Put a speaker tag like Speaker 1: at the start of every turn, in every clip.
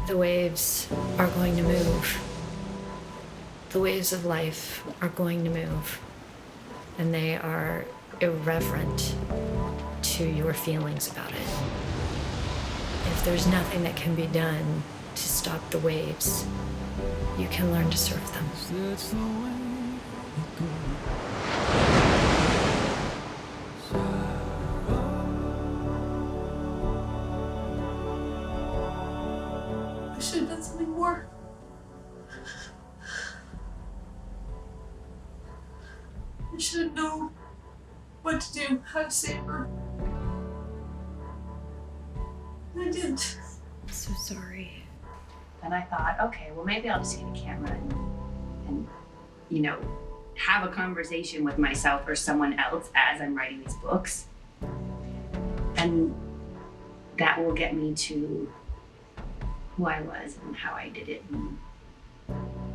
Speaker 1: The waves are going to move. The waves of life are going to move. And they are irreverent to your feelings about it. If there's nothing that can be done to stop the waves, you can learn to surf them.
Speaker 2: I should have done something more. I should have known what to do, how to save her. I didn't.
Speaker 1: I'm so sorry.
Speaker 3: And I thought, okay, well, maybe I'll just get a camera and you know, have a conversation with myself or someone else as I'm writing these books. And that will get me to who I was and how I did it. And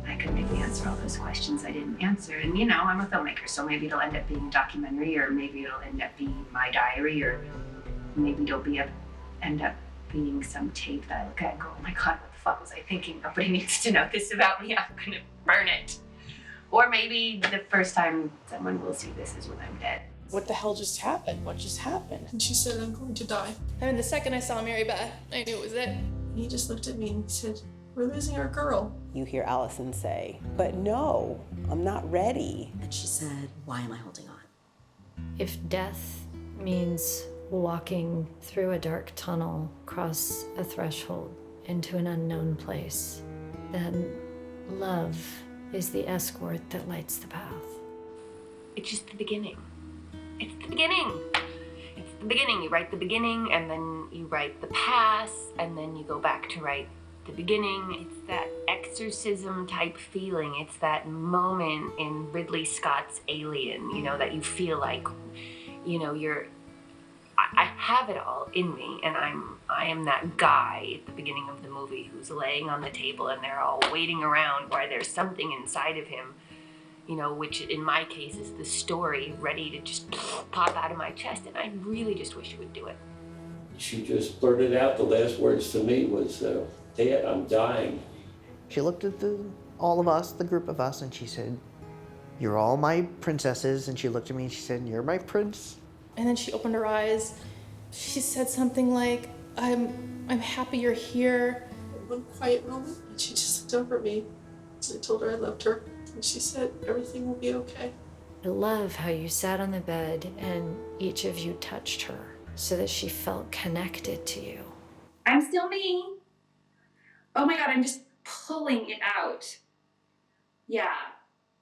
Speaker 3: I could maybe answer all those questions I didn't answer. And you know, I'm a filmmaker, so maybe it'll end up being a documentary, or maybe it'll end up being my diary, or maybe it'll end up being some tape that I look at and go, oh my God, what the fuck was I thinking? Nobody needs to know this about me. I'm gonna burn it. Or maybe the first time someone will see this is when I'm dead.
Speaker 2: What the hell just happened? What just happened? And she said, I'm going to die.
Speaker 4: I mean, the second I saw Mary Beth, I knew it was it.
Speaker 2: And he just looked at me and he said, we're losing our girl.
Speaker 5: You hear Allison say, but no, I'm not ready.
Speaker 6: And she said, why am I holding on?
Speaker 1: If death means walking through a dark tunnel, across a threshold into an unknown place, then love is the escort that lights the path.
Speaker 3: It's just the beginning. It's the beginning. It's the beginning. You write the beginning, and then you write the past, and then you go back to write the beginning. It's that exorcism type feeling. It's that moment in Ridley Scott's Alien, you know, that you feel like, you know, I have it all in me, and I am that guy at the beginning of the movie who's laying on the table and they're all waiting around while there's something inside of him, you know, which in my case is the story ready to just pop out of my chest, and I really just wish it would do it.
Speaker 7: She just blurted out, the last words to me was, Dad, I'm dying.
Speaker 8: She looked at all of us, the group of us, and she said, you're all my princesses. And she looked at me and she said, you're my prince.
Speaker 4: And then she opened her eyes. She said something like, I'm happy you're here.
Speaker 2: One quiet moment, and she just looked over at me. And I told her I loved her. And she said, everything will be okay.
Speaker 1: I love how you sat on the bed and each of you touched her so that she felt connected to you.
Speaker 3: I'm still me. Oh my God, I'm just pulling it out. Yeah.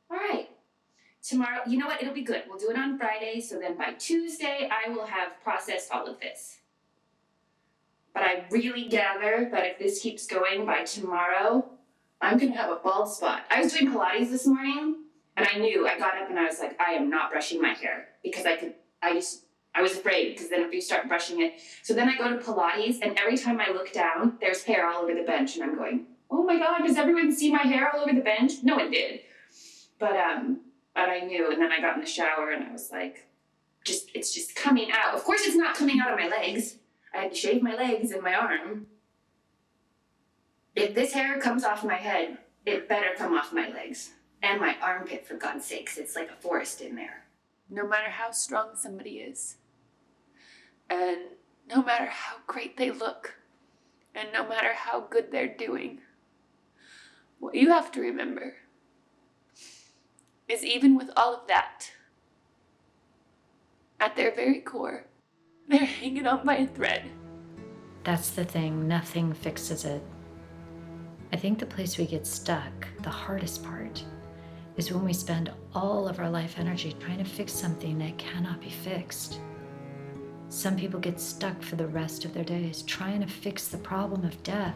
Speaker 3: All right. Tomorrow, you know what? It'll be good. We'll do it on Friday, so then by Tuesday, I will have processed all of this. But I really gather that if this keeps going by tomorrow, I'm gonna have a bald spot. I was doing Pilates this morning, and I got up and I was like, I am not brushing my hair, because I was afraid, because then if you start brushing it. So then I go to Pilates, and every time I look down, there's hair all over the bench, and I'm going, oh my God, does everyone see my hair all over the bench? No one did. But I knew, and then I got in the shower and I was like, it's just coming out. Of course it's not coming out of my legs. I had to shave my legs and my arm. If this hair comes off my head, it better come off my legs. And my armpit, for God's sakes. It's like a forest in there.
Speaker 9: No matter how strong somebody is, and no matter how great they look, and no matter how good they're doing, what you have to remember is even with all of that, at their very core, they're hanging on by a thread.
Speaker 1: That's the thing, nothing fixes it. I think the place we get stuck, the hardest part, is when we spend all of our life energy trying to fix something that cannot be fixed. Some people get stuck for the rest of their days trying to fix the problem of death.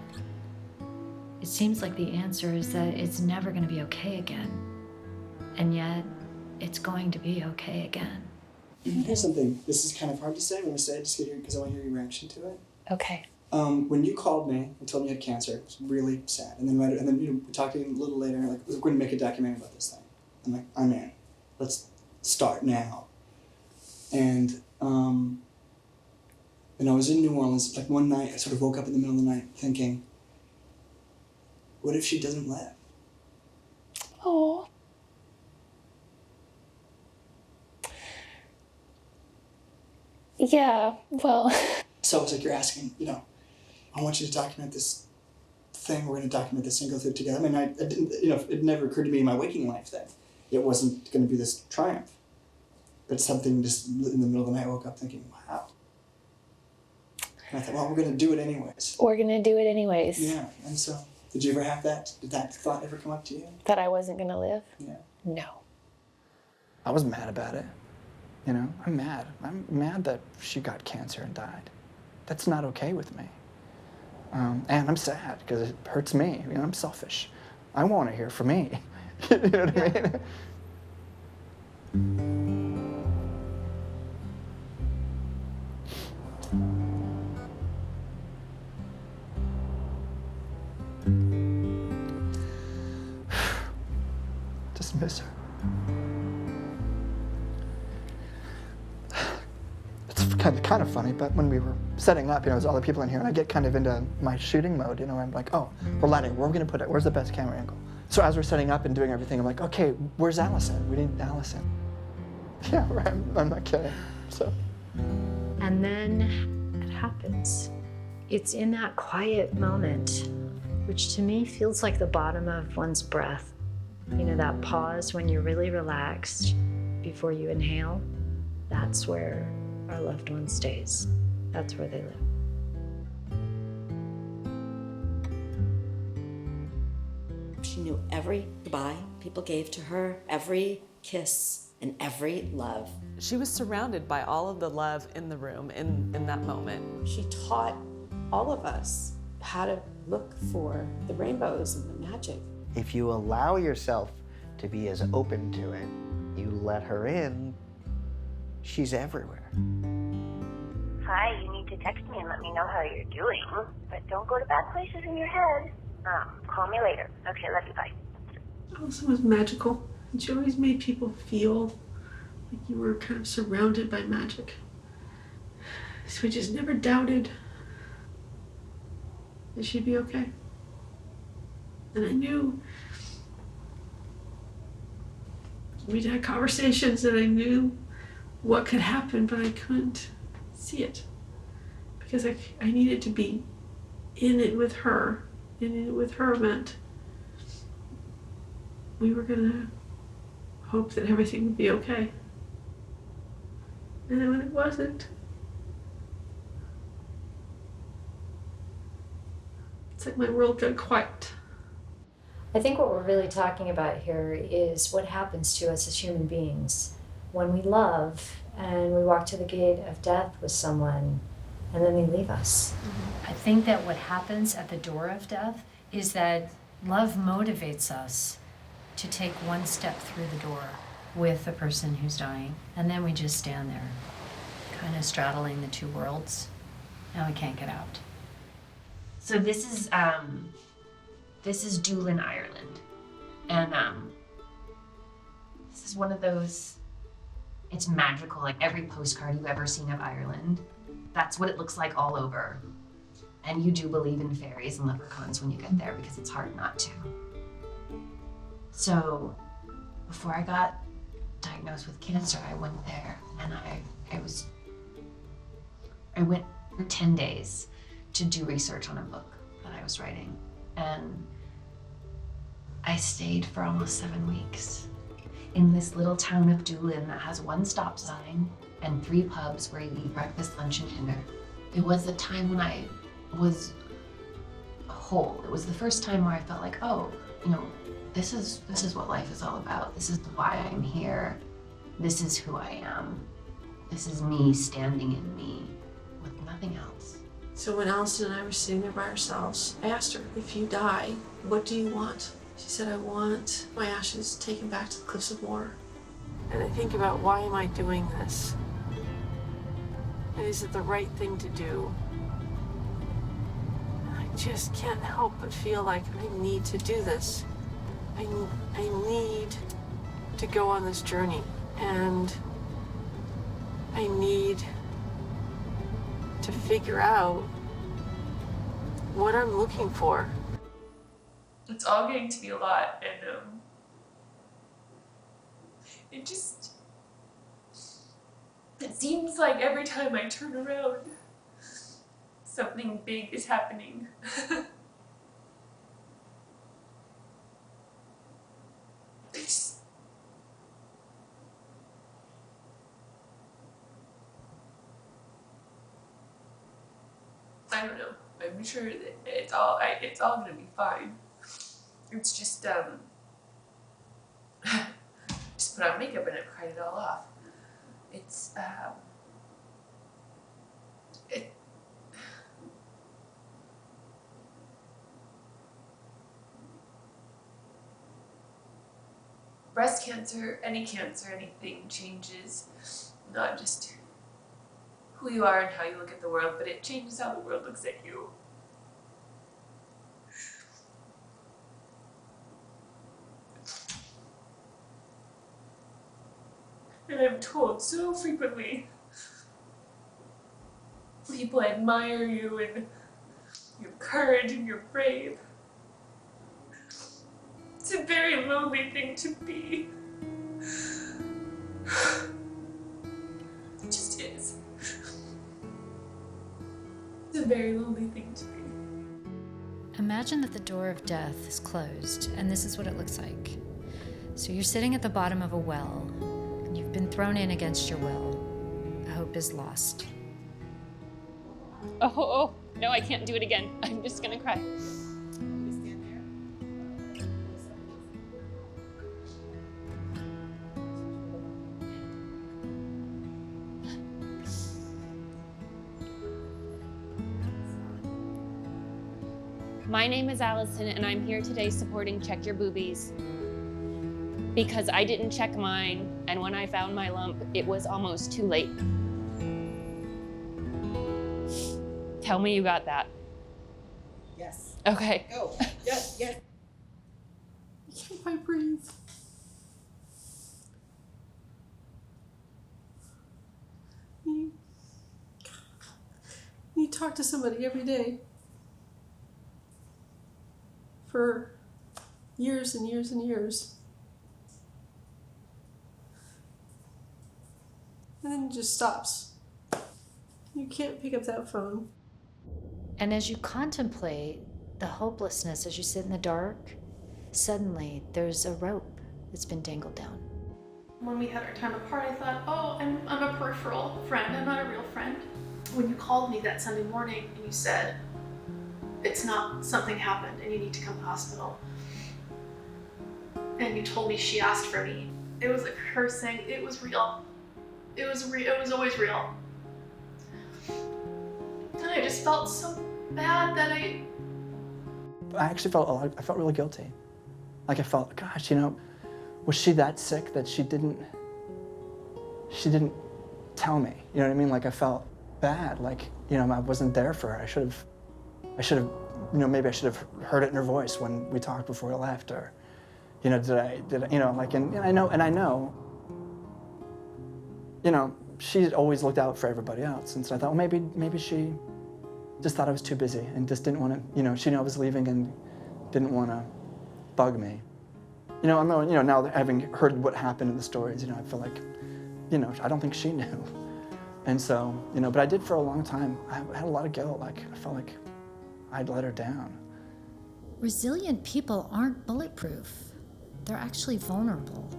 Speaker 1: It seems like the answer is that it's never going to be okay again. And yet, it's going to be okay again.
Speaker 10: Here's something, this is kind of hard to say. I'm going to say it just because I want to hear your reaction to it.
Speaker 1: Okay.
Speaker 10: When you called me and told me you had cancer, it was really sad. And then we talked to you a little later, like, we're going to make a documentary about this thing. I'm like, I'm in. Let's start now. And I was in New Orleans, like one night, I sort of woke up in the middle of the night thinking, What if she doesn't live?
Speaker 9: Oh. Yeah, well.
Speaker 10: So it's like you're asking, you know, I want you to document this thing. We're going to document this and go through it together. I mean, I didn't, you know, it never occurred to me in my waking life that it wasn't going to be this triumph. But something just in the middle of the night I woke up thinking, wow. And I thought, well, we're going to do it anyways.
Speaker 9: We're gonna do it anyways.
Speaker 10: Yeah, and so, did you ever have that? Did that thought ever come up to you?
Speaker 9: That I wasn't gonna live?
Speaker 10: Yeah.
Speaker 9: No.
Speaker 11: I was mad about it. You know, I'm mad. I'm mad that she got cancer and died. That's not okay with me. And I'm sad because it hurts me. You know, I'm selfish. I want to hear from me. You know what I mean? Just miss her. It's kind of funny, but when we were setting up, you know, there's other people in here, and I get kind of into my shooting mode. You know, I'm like, oh, we're lighting. Where are we gonna put it? Where's the best camera angle? So as we're setting up and doing everything, I'm like, okay, where's Allison? We need Allison. Yeah, right. I'm not kidding. So.
Speaker 1: And then it happens. It's in that quiet moment, which to me feels like the bottom of one's breath. You know, that pause when you're really relaxed before you inhale. That's where our loved one stays. That's where they live.
Speaker 6: She knew every goodbye people gave to her, every kiss and every love.
Speaker 2: She was surrounded by all of the love in the room in that moment.
Speaker 5: She taught all of us how to look for the rainbows and the magic.
Speaker 8: If you allow yourself to be as open to it, you let her in, she's everywhere.
Speaker 12: Hi, you need to text me and let me know how you're doing, but don't go to bad places in your head. Call me later. Okay, love you, bye.
Speaker 2: Allison was magical, and she always made people feel like you were kind of surrounded by magic. So we just never doubted that she'd be okay. And I knew we'd had conversations and I knew what could happen, but I couldn't see it because I needed to be in it with her. And in it with her meant we were gonna hope that everything would be okay. And then when it wasn't, it's like my world got quiet.
Speaker 1: I think what we're really talking about here is what happens to us as human beings when we love and we walk to the gate of death with someone and then they leave us. I think that what happens at the door of death is that love motivates us to take one step through the door with the person who's dying, and then we just stand there, kind of straddling the two worlds, and we can't get out.
Speaker 13: So this is Doolin, Ireland, and this is one of those. It's magical, like every postcard you've ever seen of Ireland. That's what it looks like all over. And you do believe in fairies and leprechauns when you get there because it's hard not to. So before I got diagnosed with cancer, I went there and I went for 10 days to do research on a book that I was writing. And I stayed for almost 7 weeks in this little town of Doolin that has one stop sign and 3 pubs where you eat breakfast, lunch, and dinner. It was a time when I was whole. It was the first time where I felt like, oh, you know, this is what life is all about. This is why I'm here. This is who I am. This is me standing in me with nothing else.
Speaker 2: So when Allison and I were sitting there by ourselves, I asked her, if you die, what do you want? She said, I want my ashes taken back to the Cliffs of Moher. And I think about, why am I doing this? And is it the right thing to do? And I just can't help but feel like I need to do this. I need to go on this journey, and I need to figure out what I'm looking for.
Speaker 9: It's all getting to be a lot, and it seems like every time I turn around, something big is happening. I don't know. I'm sure that it's all gonna be fine. It's just just put on makeup and it cried it all off. It's breast cancer, anything changes, not just who you are and how you look at the world, but it changes how the world looks at you. And I'm told so frequently, people admire you and your courage and you're brave. It's a very lonely thing to be. It just is. It's a very lonely thing to be.
Speaker 1: Imagine that the door of death is closed, and this is what it looks like. So you're sitting at the bottom of a well, and you've been thrown in against your will. Hope is lost.
Speaker 14: Oh, no, I can't do it again. I'm just gonna cry. My name is Allison, and I'm here today supporting Check Your Boobies. Because I didn't check mine, and when I found my lump, it was almost too late. Tell me you got that.
Speaker 15: Yes.
Speaker 14: Okay.
Speaker 15: Go. Yes, yes.
Speaker 2: I can't quite breathe. You talk to somebody every day for years and years and years. And then it just stops. You can't pick up that phone.
Speaker 1: And as you contemplate the hopelessness as you sit in the dark, suddenly there's a rope that's been dangled down.
Speaker 4: When we had our time apart, I thought, oh, I'm a peripheral friend. I'm not a real friend. When you called me that Sunday morning and you said, it's not, something happened and you need to come to the hospital. And you told me she asked for me. It was like her saying, it was real. It was always real. And I just felt so bad that I
Speaker 11: actually felt I felt really guilty. Like I felt, gosh, you know, was she that sick that she didn't tell me? You know what I mean? Like I felt bad, like, you know, I wasn't there for her. I should have, you know, maybe I should have heard it in her voice when we talked before we left, or, you know, did I, you know, like, and I know, you know, she's always looked out for everybody else, and so I thought, well, maybe she just thought I was too busy and just didn't want to, you know, she knew I was leaving and didn't want to bug me. You know, now having heard what happened in the stories, you know, I feel like, you know, I don't think she knew. And so, you know, but I did for a long time. I had a lot of guilt, like, I felt like I'd let her down.
Speaker 1: Resilient people aren't bulletproof. They're actually vulnerable.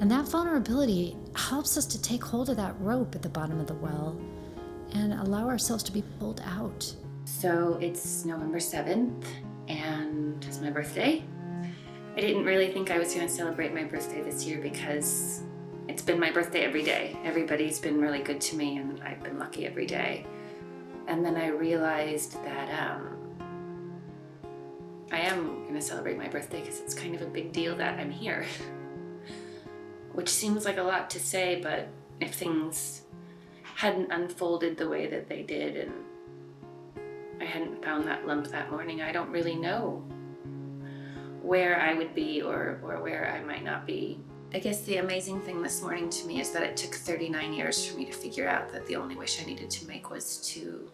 Speaker 1: And that vulnerability helps us to take hold of that rope at the bottom of the well and allow ourselves to be pulled out.
Speaker 3: So it's November 7th, and it's my birthday. I didn't really think I was going to celebrate my birthday this year because it's been my birthday every day. Everybody's been really good to me, and I've been lucky every day. And then I realized that I am going to celebrate my birthday because it's kind of a big deal that I'm here. Which seems like a lot to say, but if things hadn't unfolded the way that they did and I hadn't found that lump that morning, I don't really know where I would be or where I might not be. I guess the amazing thing this morning to me is that it took 39 years for me to figure out that the only wish I needed to make was to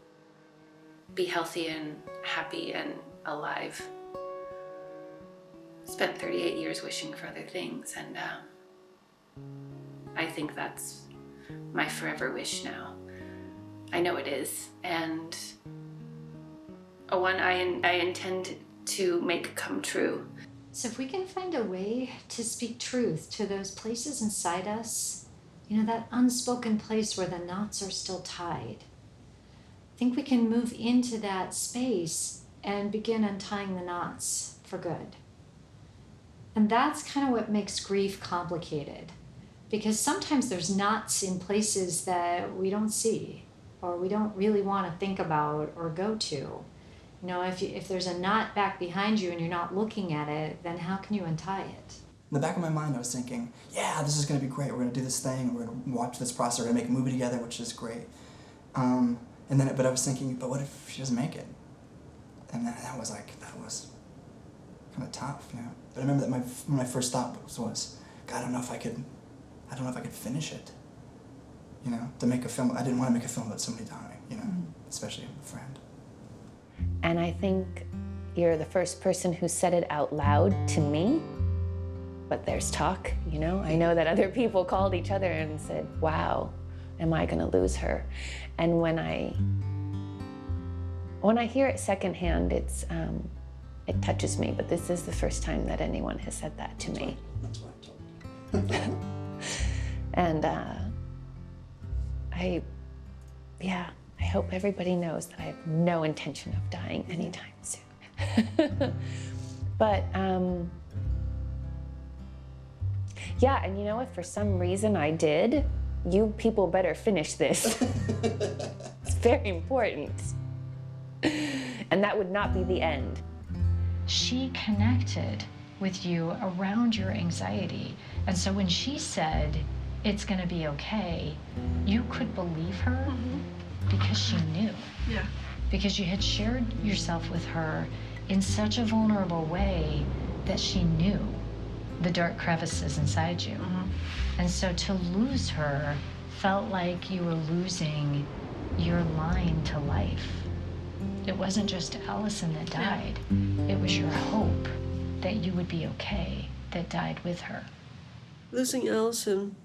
Speaker 3: be healthy and happy and alive.
Speaker 14: spent 38 years wishing for other things, and I think that's my forever wish now. I know it is, and one I intend to make come true.
Speaker 1: So if we can find a way to speak truth to those places inside us, that unspoken place where the knots are still tied, I think we can move into that space and begin untying the knots for good. And that's kind of what makes grief complicated, because sometimes there's knots in places that we don't see or we don't really want to think about or go to. If there's a knot back behind you and you're not looking at it, then how can you untie it?
Speaker 10: In the back of my mind, I was thinking, yeah, this is going to be great. We're going to do this thing. We're going to watch this process. We're going to make a movie together, which is great. But I was thinking, but what if she doesn't make it? And that was kind of tough, But I remember that my first thought was, God, I don't know if I could finish it. To make a film. I didn't want to make a film about somebody dying, especially a friend.
Speaker 14: And I think you're the first person who said it out loud to me, but there's talk, I know that other people called each other and said, wow, am I gonna lose her? And when I hear it secondhand, it touches me, but this is the first time that anyone has said that to me.
Speaker 10: That's what I told you.
Speaker 14: And I hope everybody knows that I have no intention of dying anytime soon. But and if for some reason I did, you people better finish this. It's very important. And that would not be the end.
Speaker 1: She connected with you around your anxiety. And so when she said, it's gonna be okay, you could believe her because she knew.
Speaker 4: Yeah.
Speaker 1: Because you had shared yourself with her in such a vulnerable way that she knew the dark crevices inside you. And so to lose her felt like you were losing your line to life. It wasn't just Allison that died. It was your hope that you would be okay that died with her.
Speaker 2: Losing Allison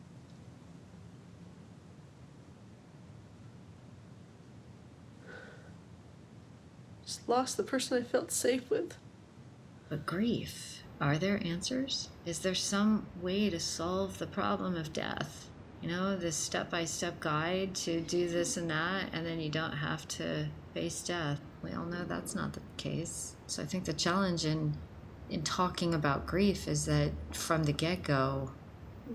Speaker 2: just lost the person I felt safe with.
Speaker 13: But grief, are there answers? Is there some way to solve the problem of death? This step-by-step guide to do this and that, and then you don't have to face death. We all know that's not the case. So I think the challenge in talking about grief is that from the get-go,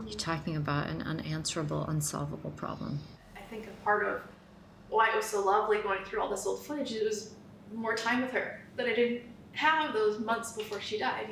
Speaker 13: you're talking about an unanswerable, unsolvable problem.
Speaker 4: I think a part of why it was so lovely going through all this old footage, it was more time with her that I didn't have those months before she died,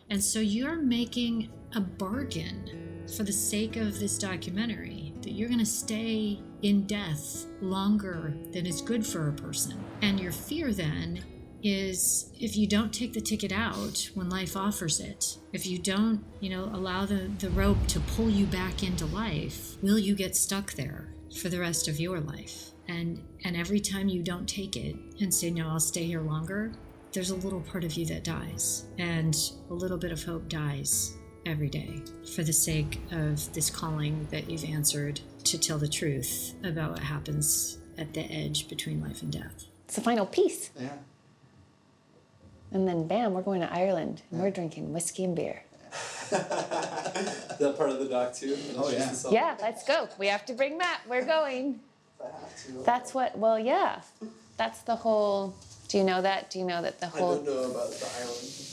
Speaker 1: And so you're making a bargain for the sake of this documentary that you're going to stay in death longer than is good for a person. And your fear then is if you don't take the ticket out when life offers it, if you don't, allow the rope to pull you back into life, will you get stuck there for the rest of your life? And every time you don't take it and say, no, I'll stay here longer, there's a little part of you that dies, and a little bit of hope dies every day for the sake of this calling that you've answered to tell the truth about what happens at the edge between life and death.
Speaker 14: It's the final piece.
Speaker 10: Yeah.
Speaker 14: And then bam, we're going to Ireland and we're drinking whiskey and beer.
Speaker 16: That part of the doc too?
Speaker 10: Oh, yeah.
Speaker 14: Yeah, let's go. We have to bring Matt. We're going. That's what, that's the whole, do you know that? Do you know that the whole...
Speaker 16: I don't know about the island.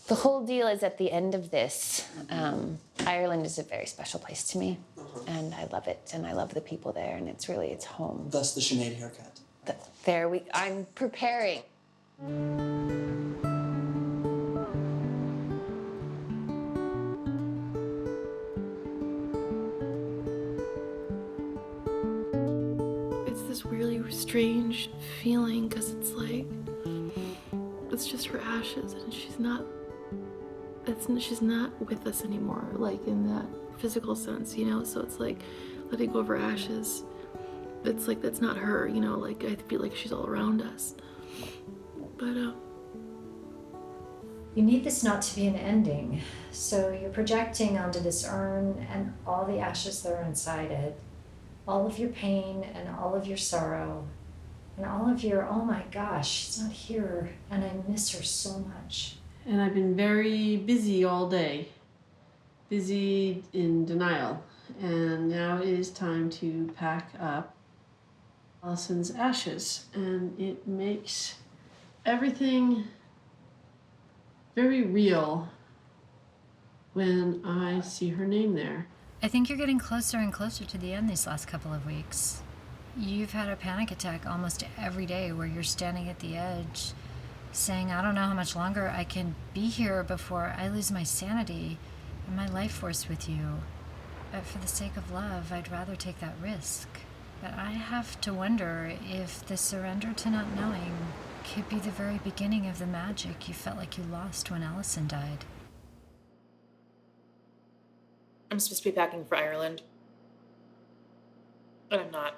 Speaker 14: The whole deal is at the end of this. Ireland is a very special place to me, and I love it, and I love the people there, and it's home.
Speaker 10: Thus the Sinead haircut.
Speaker 14: I'm preparing.
Speaker 2: It's this really strange feeling because it's just her ashes, and she's not with us anymore, like in that physical sense, so it's like letting go of her ashes. It's like that's not her, I feel like she's all around us. But
Speaker 1: You need this not to be an ending, so you're projecting onto this urn and all the ashes that are inside it, all of your pain and all of your sorrow, and all of your, oh my gosh, she's not here, and I miss her so much.
Speaker 2: And I've been very busy all day, busy in denial. And now it is time to pack up Allison's ashes. And it makes everything very real when I see her name there.
Speaker 1: I think you're getting closer and closer to the end these last couple of weeks. You've had a panic attack almost every day where you're standing at the edge saying, I don't know how much longer I can be here before I lose my sanity and my life force with you. But for the sake of love, I'd rather take that risk. But I have to wonder if the surrender to not knowing could be the very beginning of the magic you felt like you lost when Allison died.
Speaker 17: I'm supposed to be packing for Ireland, but I'm not.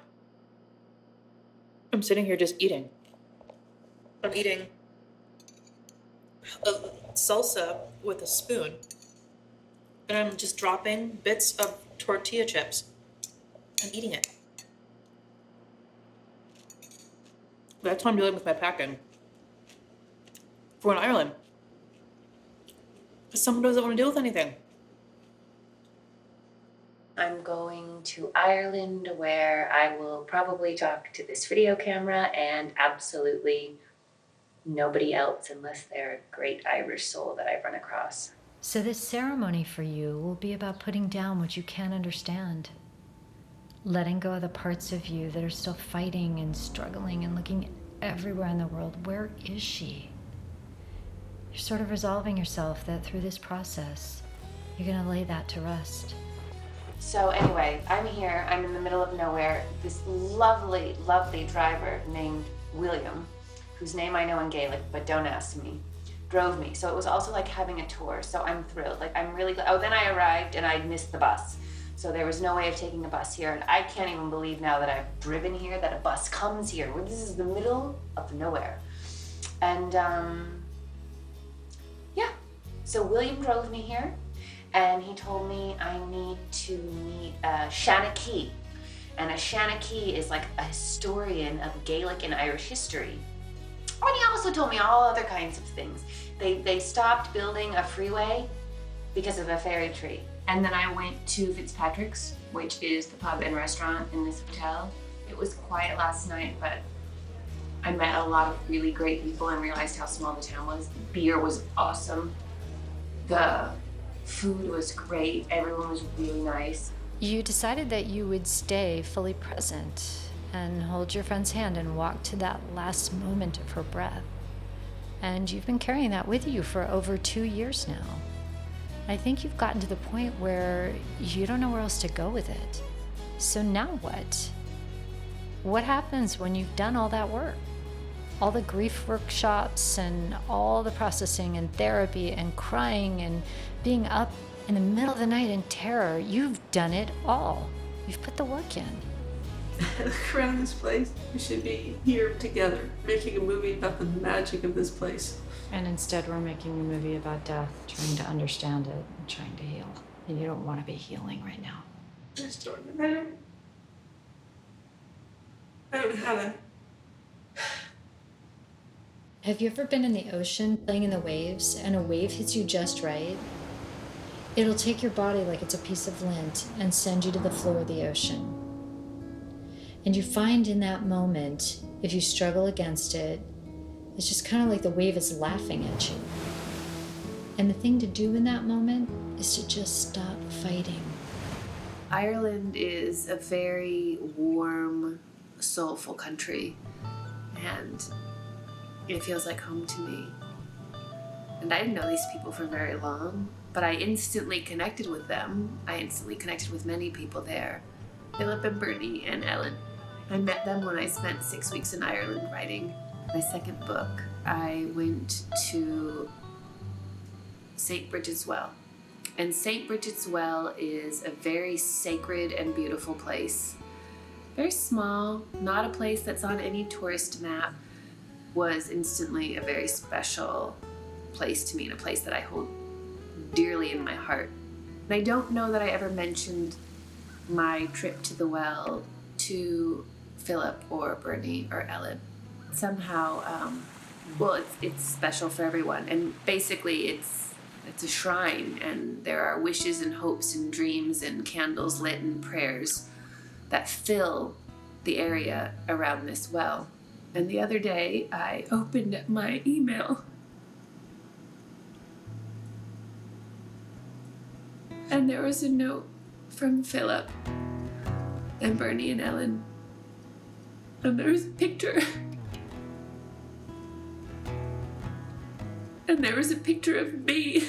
Speaker 17: I'm sitting here just eating. I'm eating a salsa with a spoon, and I'm just dropping bits of tortilla chips and eating it. That's what I'm doing with my packing for in Ireland. Because someone doesn't want to deal with anything.
Speaker 14: I'm going to Ireland where I will probably talk to this video camera and absolutely nobody else unless they're a great Irish soul that I've run across.
Speaker 1: So this ceremony for you will be about putting down what you can't understand. Letting go of the parts of you that are still fighting and struggling and looking everywhere in the world. Where is she? You're sort of resolving yourself that through this process, you're gonna lay that to rest.
Speaker 14: So anyway, I'm here, I'm in the middle of nowhere. This lovely, lovely driver named William, whose name I know in Gaelic, but don't ask me, drove me. So it was also like having a tour, so I'm thrilled. Like I'm really, oh, then I arrived and I missed the bus. So there was no way of taking a bus here, and I can't even believe now that I've driven here that a bus comes here. This is the middle of nowhere. And yeah, so William drove me here, and he told me I need to meet a Shanachie. And a Shanachie is like a historian of Gaelic and Irish history. And he also told me all other kinds of things. They stopped building a freeway because of a fairy tree. And then I went to Fitzpatrick's, which is the pub and restaurant in this hotel. It was quiet last night, but I met a lot of really great people and realized how small the town was. The beer was awesome. The food was great. Everyone was really nice.
Speaker 1: You decided that you would stay fully present and hold your friend's hand and walk to that last moment of her breath. And you've been carrying that with you for over 2 years now. I think you've gotten to the point where you don't know where else to go with it. So now what? What happens when you've done all that work? All the grief workshops and all the processing and therapy and crying and being up in the middle of the night in terror. You've done it all. You've put the work in.
Speaker 2: Look around this place. We should be here together, making a movie about the magic of this place.
Speaker 1: And instead we're making a movie about death, trying to understand it and trying to heal. And you don't want to be healing right now.
Speaker 2: I don't know how to.
Speaker 1: Have you ever been in the ocean playing in the waves and a wave hits you just right? It'll take your body like it's a piece of lint and send you to the floor of the ocean. And you find in that moment, if you struggle against it, it's just kind of like the wave is laughing at you. And the thing to do in that moment is to just stop fighting.
Speaker 9: Ireland is a very warm, soulful country, and it feels like home to me. And I didn't know these people for very long, but I instantly connected with them. I instantly connected with many people there. Philip and Bernie and Ellen. I met them when I spent 6 weeks in Ireland writing my second book. I went to St. Bridget's Well. And St. Bridget's Well is a very sacred and beautiful place. Very small, not a place that's on any tourist map. Was instantly a very special place to me and a place that I hold dearly in my heart. And I don't know that I ever mentioned my trip to the well to Philip or Bernie or Ellen. Somehow, well, it's special for everyone. And basically it's a shrine, and there are wishes and hopes and dreams and candles lit and prayers that fill the area around this well. And the other day, I opened up my email, and there was a note from Philip and Bernie and Ellen, and there was a picture. And there was a picture of me.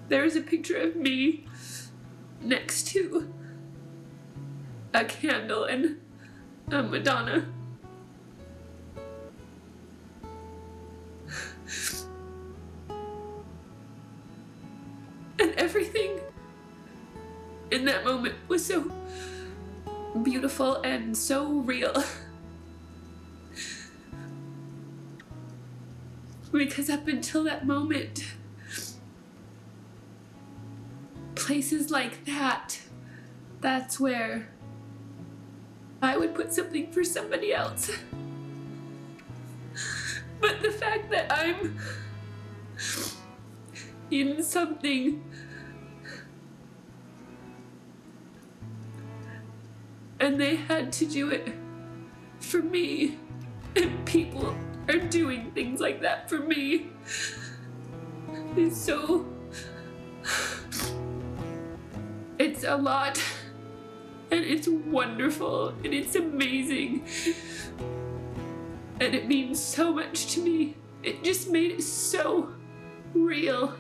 Speaker 9: There was a picture of me next to a candle and a Madonna. And everything in that moment was so beautiful and so real. Because up until that moment, places like that, that's where I would put something for somebody else. But the fact that I'm in something and they had to do it for me, and people are doing things like that for me, is so, it's a lot, and it's wonderful, and it's amazing, and it means so much to me. It just made it so real,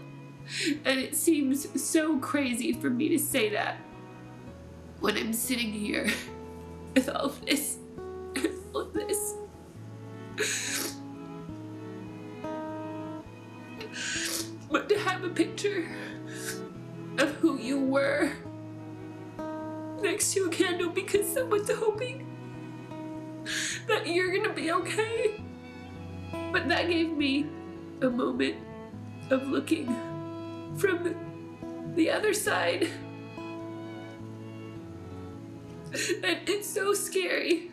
Speaker 9: and it seems so crazy for me to say that when I'm sitting here with all of this, all of this. But to have a picture of who you were next to a candle because someone's hoping that you're gonna be okay. But that gave me a moment of looking from the other side. And it's so scary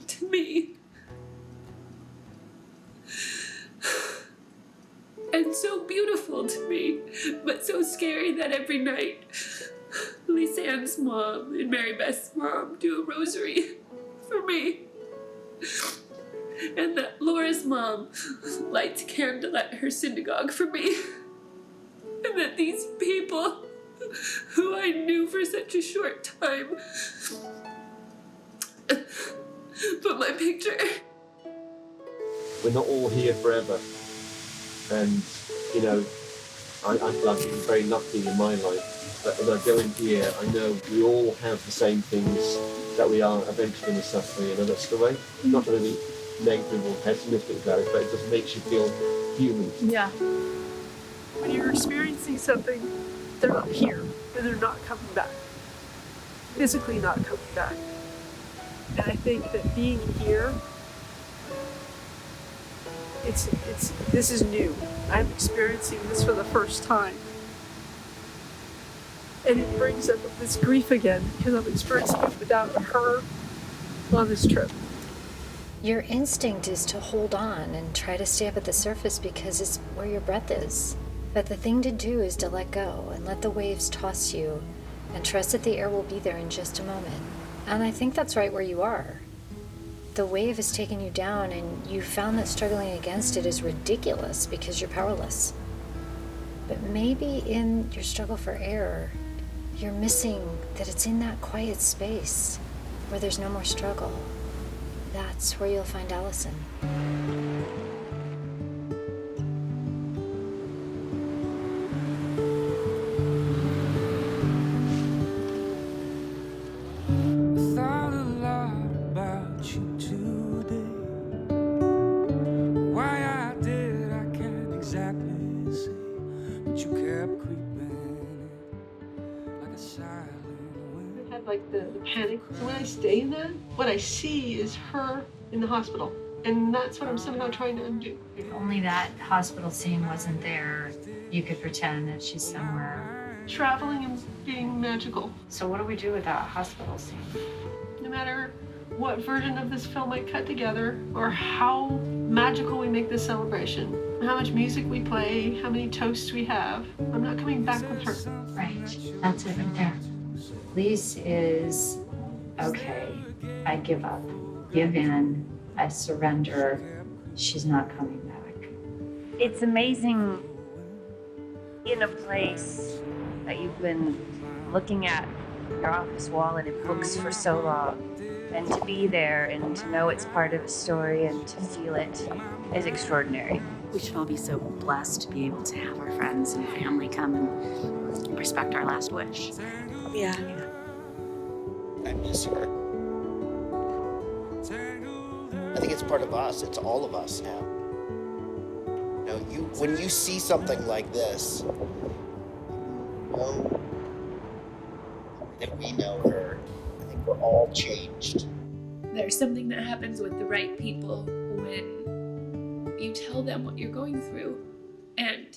Speaker 9: to me. And so beautiful to me, but so scary that every night Lisanne's mom and Mary Beth's mom do a rosary for me. And that Laura's mom lights a candle at her synagogue for me. And that these people who I knew for such a short time put my picture.
Speaker 7: We're not all here forever. And, you know, I've been very lucky in my life. But as I go in here, I know we all have the same things that we are eventually going to suffer, you know, that's the way. Not to be negative or pessimistic about it, but it just makes you feel human.
Speaker 2: Yeah. When you're experiencing something, they're not here, and they're not coming back. Physically not coming back. And I think that being here, this is new. I'm experiencing this for the first time. And it brings up this grief again, because I'm experiencing it without her on this trip.
Speaker 1: Your instinct is to hold on and try to stay up at the surface because it's where your breath is. But the thing to do is to let go and let the waves toss you and trust that the air will be there in just a moment. And I think that's right where you are. The wave has taken you down and you found that struggling against it is ridiculous because you're powerless. But maybe in your struggle for air, you're missing that it's in that quiet space where there's no more struggle. That's where you'll find Allison.
Speaker 2: Like the panic. So when I stay in that, what I see is her in the hospital. And that's what I'm somehow trying to undo.
Speaker 1: If only that hospital scene wasn't there, you could pretend that she's somewhere.
Speaker 2: Traveling and being magical.
Speaker 1: So what do we do with that hospital scene?
Speaker 2: No matter what version of this film I cut together, or how magical we make this celebration, how much music we play, how many toasts we have, I'm not coming back with her.
Speaker 1: Right, that's it right there. Lise is, okay, I give up, give in, I surrender, she's not coming back.
Speaker 18: It's amazing in a place that you've been looking at your office wall and in books for so long, and to be there and to know it's part of a story and to feel it is extraordinary.
Speaker 19: We should all be so blessed to be able to have our friends and family come and respect our last wish.
Speaker 6: Yeah.
Speaker 8: I miss her. I think it's part of us. It's all of us now. You know, when you see something like this, you know that we know her. I think we're all changed.
Speaker 9: There's something that happens with the right people when you tell them what you're going through, and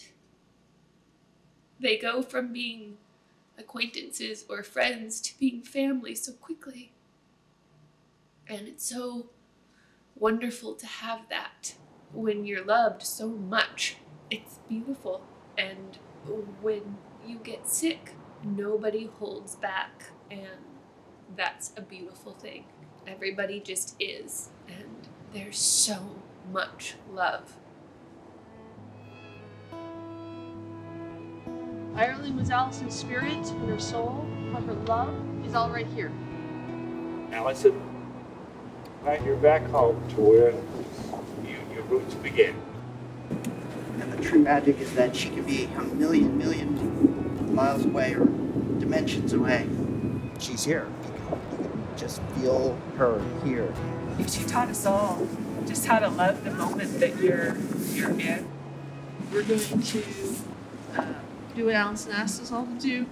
Speaker 9: they go from being acquaintances or friends to being family so quickly. And it's so wonderful to have that when you're loved so much. It's beautiful. And when you get sick, nobody holds back, and that's a beautiful thing. Everybody just is, and there's so much love.
Speaker 2: Ireland was Allison's spirit and her soul, but her love is all right here.
Speaker 20: Allison, right, you're back home to where your roots begin.
Speaker 8: And the true magic is that she could be a million miles away or dimensions away. She's here. You can just feel her here.
Speaker 9: She taught us all just how to love the moment that you're in.
Speaker 2: We're going to do what Allison asked us all to do,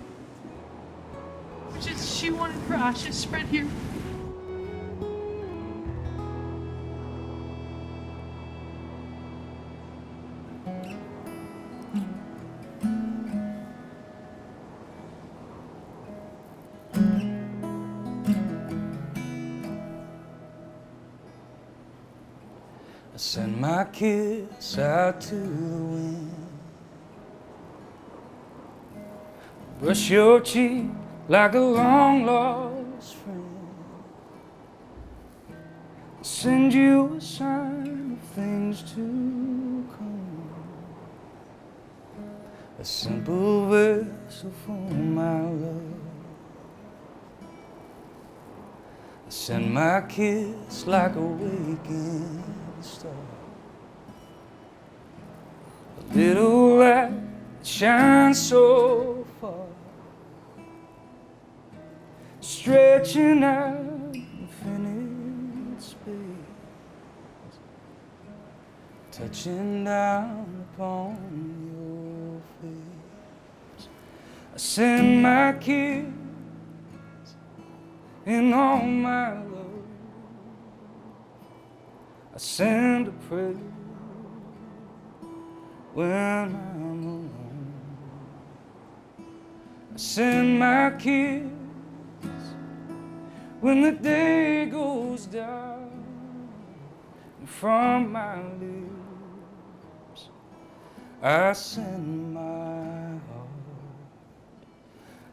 Speaker 2: which is she wanted her ashes spread here.
Speaker 21: I send my kiss out to the wind. Brush your cheek like a long lost friend. Send you a sign of things to come. A simple vessel for my love. I send my kiss like a waking star. A little light that shines so far, stretching out infinite space, touching down upon your face. I send my kiss in all my love. I send a prayer when I'm alone. I send my kiss when the day goes down, and from my lips I send my heart.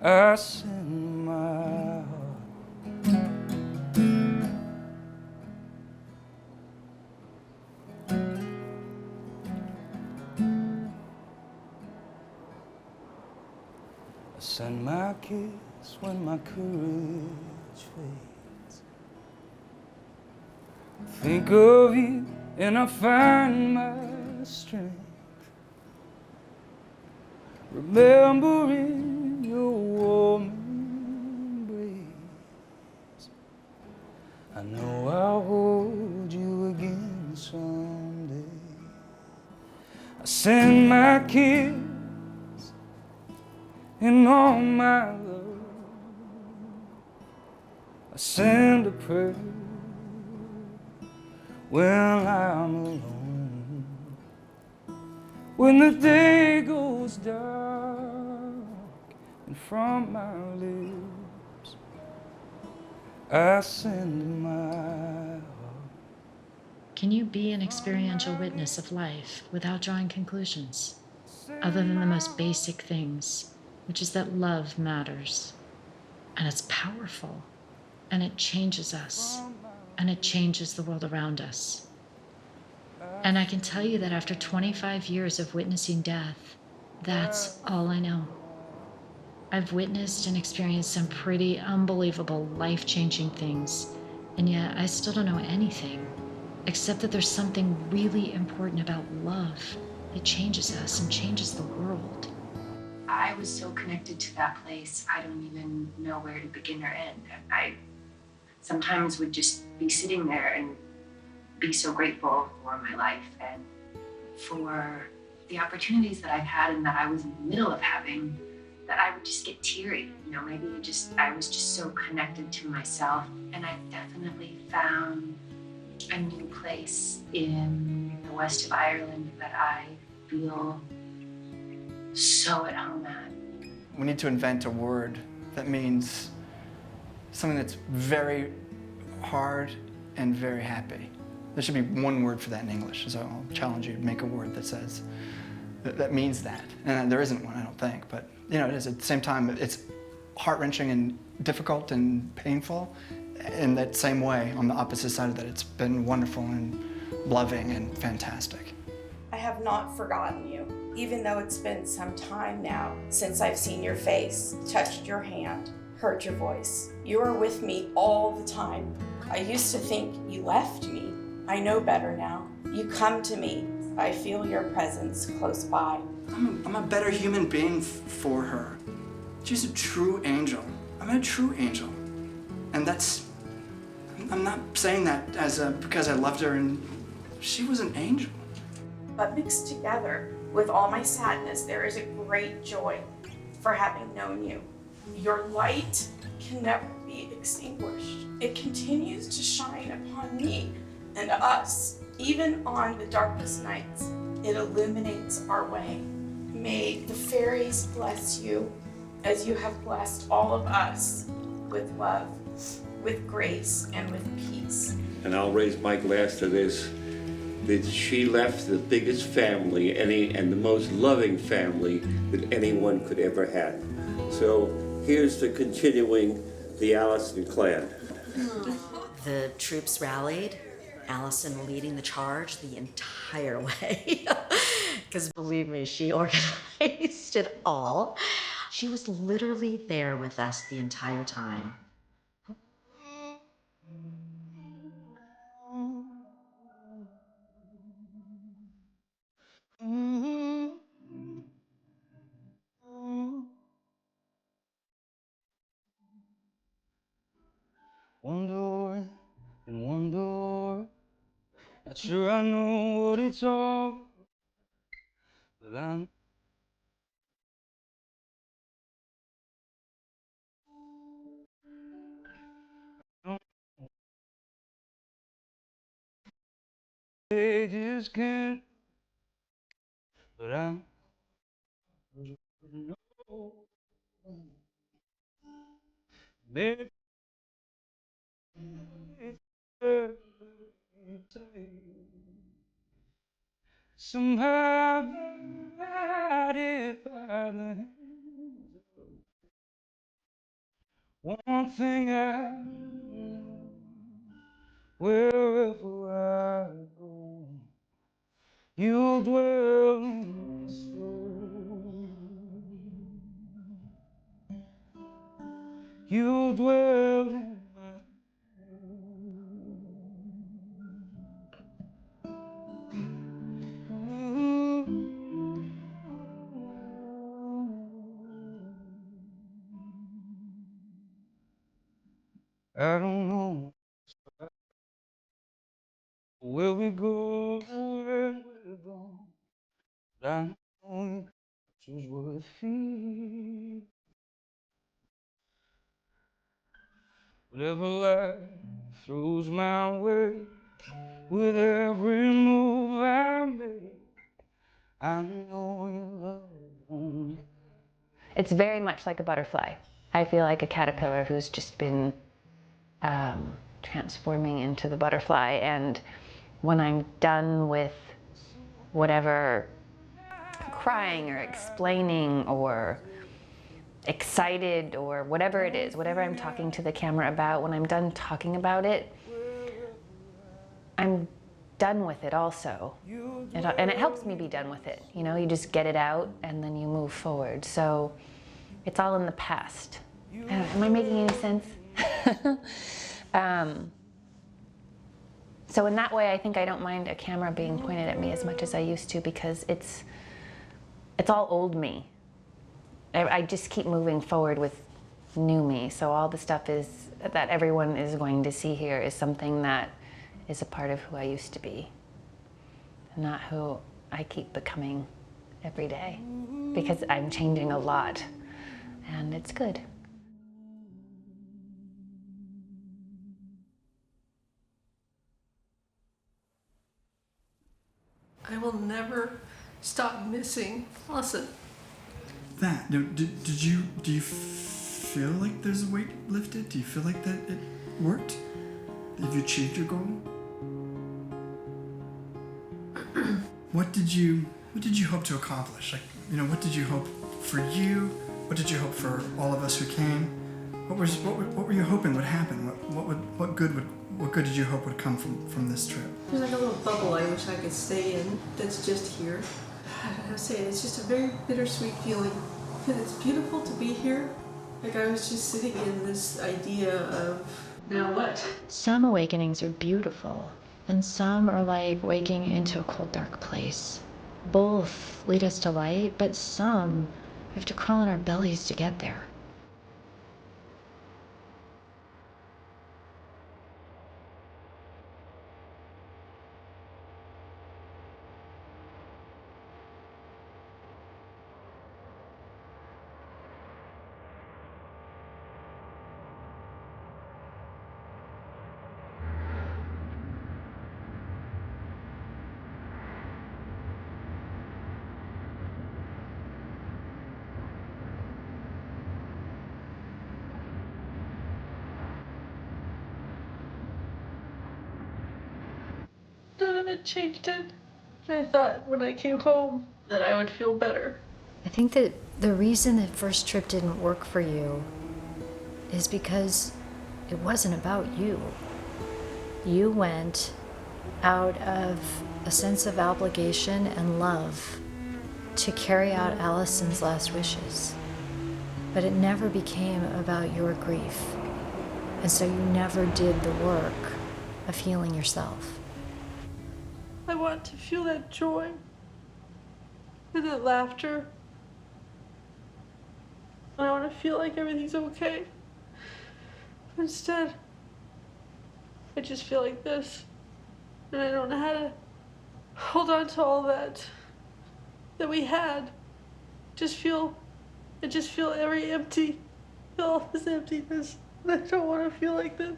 Speaker 21: I send my heart. I send my kiss when my courage fades. I think of you and I find my strength, remembering your warm embrace. I know I'll hold you again someday. I send my kiss in all my love. I send a prayer when I'm alone. When the day goes dark and from my lips I send my heart.
Speaker 1: Can you be an experiential witness of life without drawing conclusions, other than the most basic things, which is that love matters, and it's powerful, and it changes us, and it changes the world around us? And I can tell you that after 25 years of witnessing death, that's all I know. I've witnessed and experienced some pretty unbelievable, life-changing things, and yet I still don't know anything, except that there's something really important about love that changes us and changes the world.
Speaker 13: I was so connected to that place, I don't even know where to begin or end. I sometimes would just be sitting there and be so grateful for my life and for the opportunities that I've had and that I was in the middle of having, that I would just get teary. You know, maybe I was just so connected to myself. And I've definitely found a new place in the west of Ireland that I feel so at home at.
Speaker 11: We need to invent a word that means something that's very hard and very happy. There should be one word for that in English, so I'll challenge you to make a word that says, that means that. And there isn't one, I don't think, but you know, it is. At the same time, it's heart-wrenching and difficult and painful. In that same way, on the opposite side of that, it's been wonderful and loving and fantastic.
Speaker 5: I have not forgotten you, even though it's been some time now since I've seen your face, touched your hand, heard your voice. You are with me all the time. I used to think you left me. I know better now. You come to me. I feel your presence close by.
Speaker 11: I'm a better human being for her. She's a true angel. I'm a true angel. And that's, I'm not saying that because I loved her and she was an angel.
Speaker 5: But mixed together with all my sadness, there is a great joy for having known you. Your light can never be extinguished. It continues to shine upon me and us, even on the darkest nights. It illuminates our way. May the fairies bless you as you have blessed all of us with love, with grace, and with peace.
Speaker 20: And I'll raise my glass to this, that she left the biggest family and the most loving family that anyone could ever have. So here's to continuing the Allison clan.
Speaker 6: The troops rallied, Allison leading the charge the entire way. Because believe me, she organized it all. She was literally there with us the entire time.
Speaker 21: One door and one door. Not sure I know what it's all, but I'm they just can't, but I'm maybe somehow I'd it by the hand. One thing I know, wherever I go, you'll dwell in my soul. You'll dwell in my I don't know where we go, where we're going, but I know it's worth it. Whatever life throws my way, With every move I make, I know you love me.
Speaker 14: It's very much like a butterfly. I feel like a caterpillar who's just been transforming into the butterfly, and when I'm done with whatever crying or explaining or excited or whatever it is, whatever I'm talking to the camera about, when I'm done talking about it, I'm done with it also. And it helps me be done with it. You know, you just get it out and then you move forward. So it's all in the past. Am I making any sense? So in that way, I think I don't mind a camera being pointed at me as much as I used to, because it's all old me. I just keep moving forward with new me. So all the stuff that everyone is going to see here is something that is a part of who I used to be, not who I keep becoming every day, because I'm changing a lot, and it's good.
Speaker 2: I will never stop missing Allison.
Speaker 10: That, do you feel like there's a weight lifted? Do you feel like that it worked? Have you achieved your goal? What did you hope to accomplish? Like, you know, what did you hope for you? What did you hope for all of us who came? What were you hoping would happen? What good did you hope would come from this trip?
Speaker 2: There's like a little bubble I wish I could stay in that's just here. I don't know how to say it. It's just a very bittersweet feeling. Because it's beautiful to be here. Like I was just sitting in this idea of, now what?
Speaker 1: Some awakenings are beautiful, and some are like waking into a cold, dark place. Both lead us to light, but some we have to crawl on our bellies to get there.
Speaker 2: None of it changed it. I thought when I came home that I would feel better.
Speaker 1: I think that the reason the first trip didn't work for you is because it wasn't about you. You went out of a sense of obligation and love to carry out Allison's last wishes. But it never became about your grief. And so you never did the work of healing yourself.
Speaker 2: I want to feel that joy and that laughter. And I want to feel like everything's okay. Instead, I just feel like this. And I don't know how to hold on to all that we had. I just feel very empty. I feel all this emptiness. And I don't want to feel like this.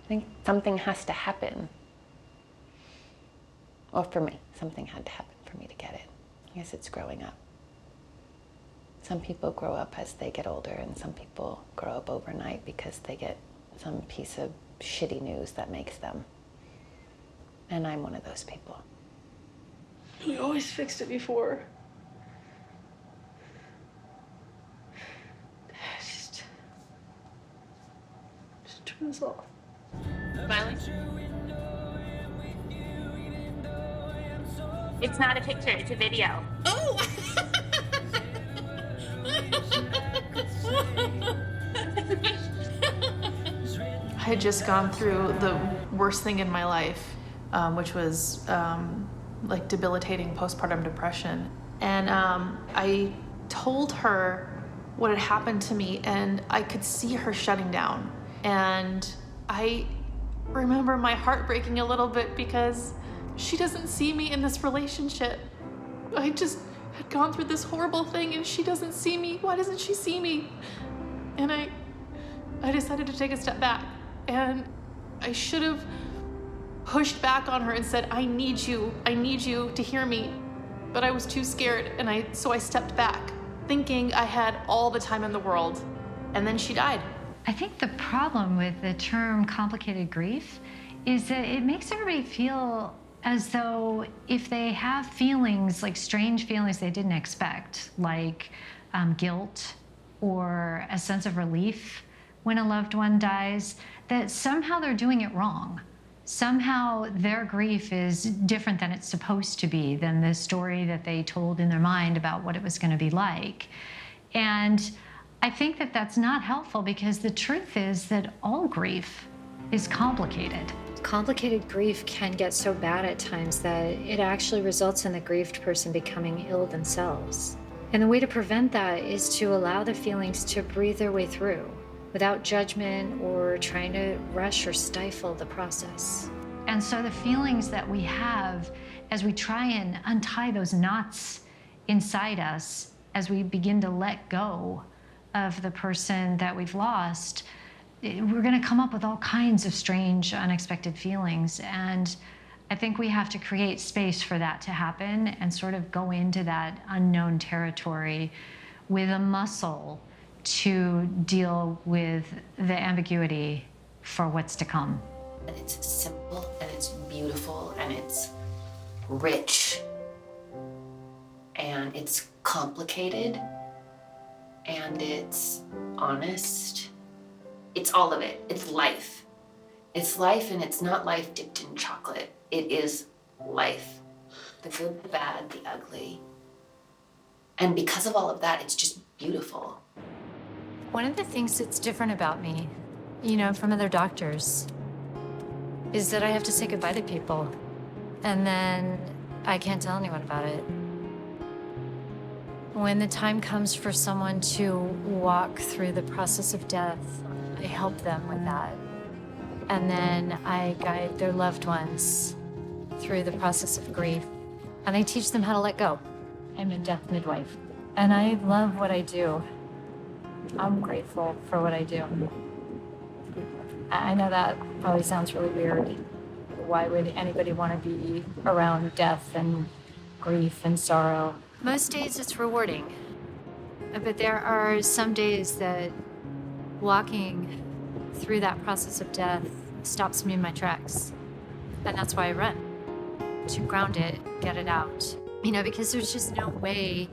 Speaker 14: I think something has to happen. Or for me, something had to happen for me to get it. I guess it's growing up. Some people grow up as they get older, and some people grow up overnight because they get some piece of shitty news that makes them. And I'm one of those people.
Speaker 2: We always fixed it before. Just turn this off.
Speaker 3: Smiling? It's not a picture, it's a video.
Speaker 4: Oh! I had just gone through the worst thing in my life, which was like debilitating postpartum depression. And I told her what had happened to me, and I could see her shutting down. And I remember my heart breaking a little bit because she doesn't see me in this relationship. I just had gone through this horrible thing and she doesn't see me. Why doesn't she see me? And I decided to take a step back, and I should have pushed back on her and said, I need you to hear me. But I was too scared, so I stepped back, thinking I had all the time in the world. And then she died.
Speaker 1: I think the problem with the term complicated grief is that it makes everybody feel as though if they have feelings, like strange feelings they didn't expect, like guilt or a sense of relief when a loved one dies, that somehow they're doing it wrong. Somehow their grief is different than it's supposed to be, than the story that they told in their mind about what it was going to be like. And I think that that's not helpful, because the truth is that all grief is complicated. Complicated grief can get so bad at times that it actually results in the grieved person becoming ill themselves. And the way to prevent that is to allow the feelings to breathe their way through without judgment or trying to rush or stifle the process. And so the feelings that we have as we try and untie those knots inside us, as we begin to let go of the person that we've lost, we're going to come up with all kinds of strange, unexpected feelings. And I think we have to create space for that to happen and sort of go into that unknown territory with a muscle to deal with the ambiguity for what's to come.
Speaker 6: And it's simple, and it's beautiful, and it's rich, and it's complicated, and it's honest. It's all of it. It's life. It's life, and it's not life dipped in chocolate. It is life. The good, the bad, the ugly. And because of all of that, it's just beautiful.
Speaker 1: One of the things that's different about me, from other doctors, is that I have to say goodbye to people, and then I can't tell anyone about it. When the time comes for someone to walk through the process of death, I help them with that. And then I guide their loved ones through the process of grief, and I teach them how to let go. I'm a death midwife, and I love what I do. I'm grateful for what I do. I know that probably sounds really weird. Why would anybody want to be around death and grief and sorrow? Most days it's rewarding, but there are some days that walking through that process of death stops me in my tracks. And that's why I run, to ground it, get it out. Because there's just no way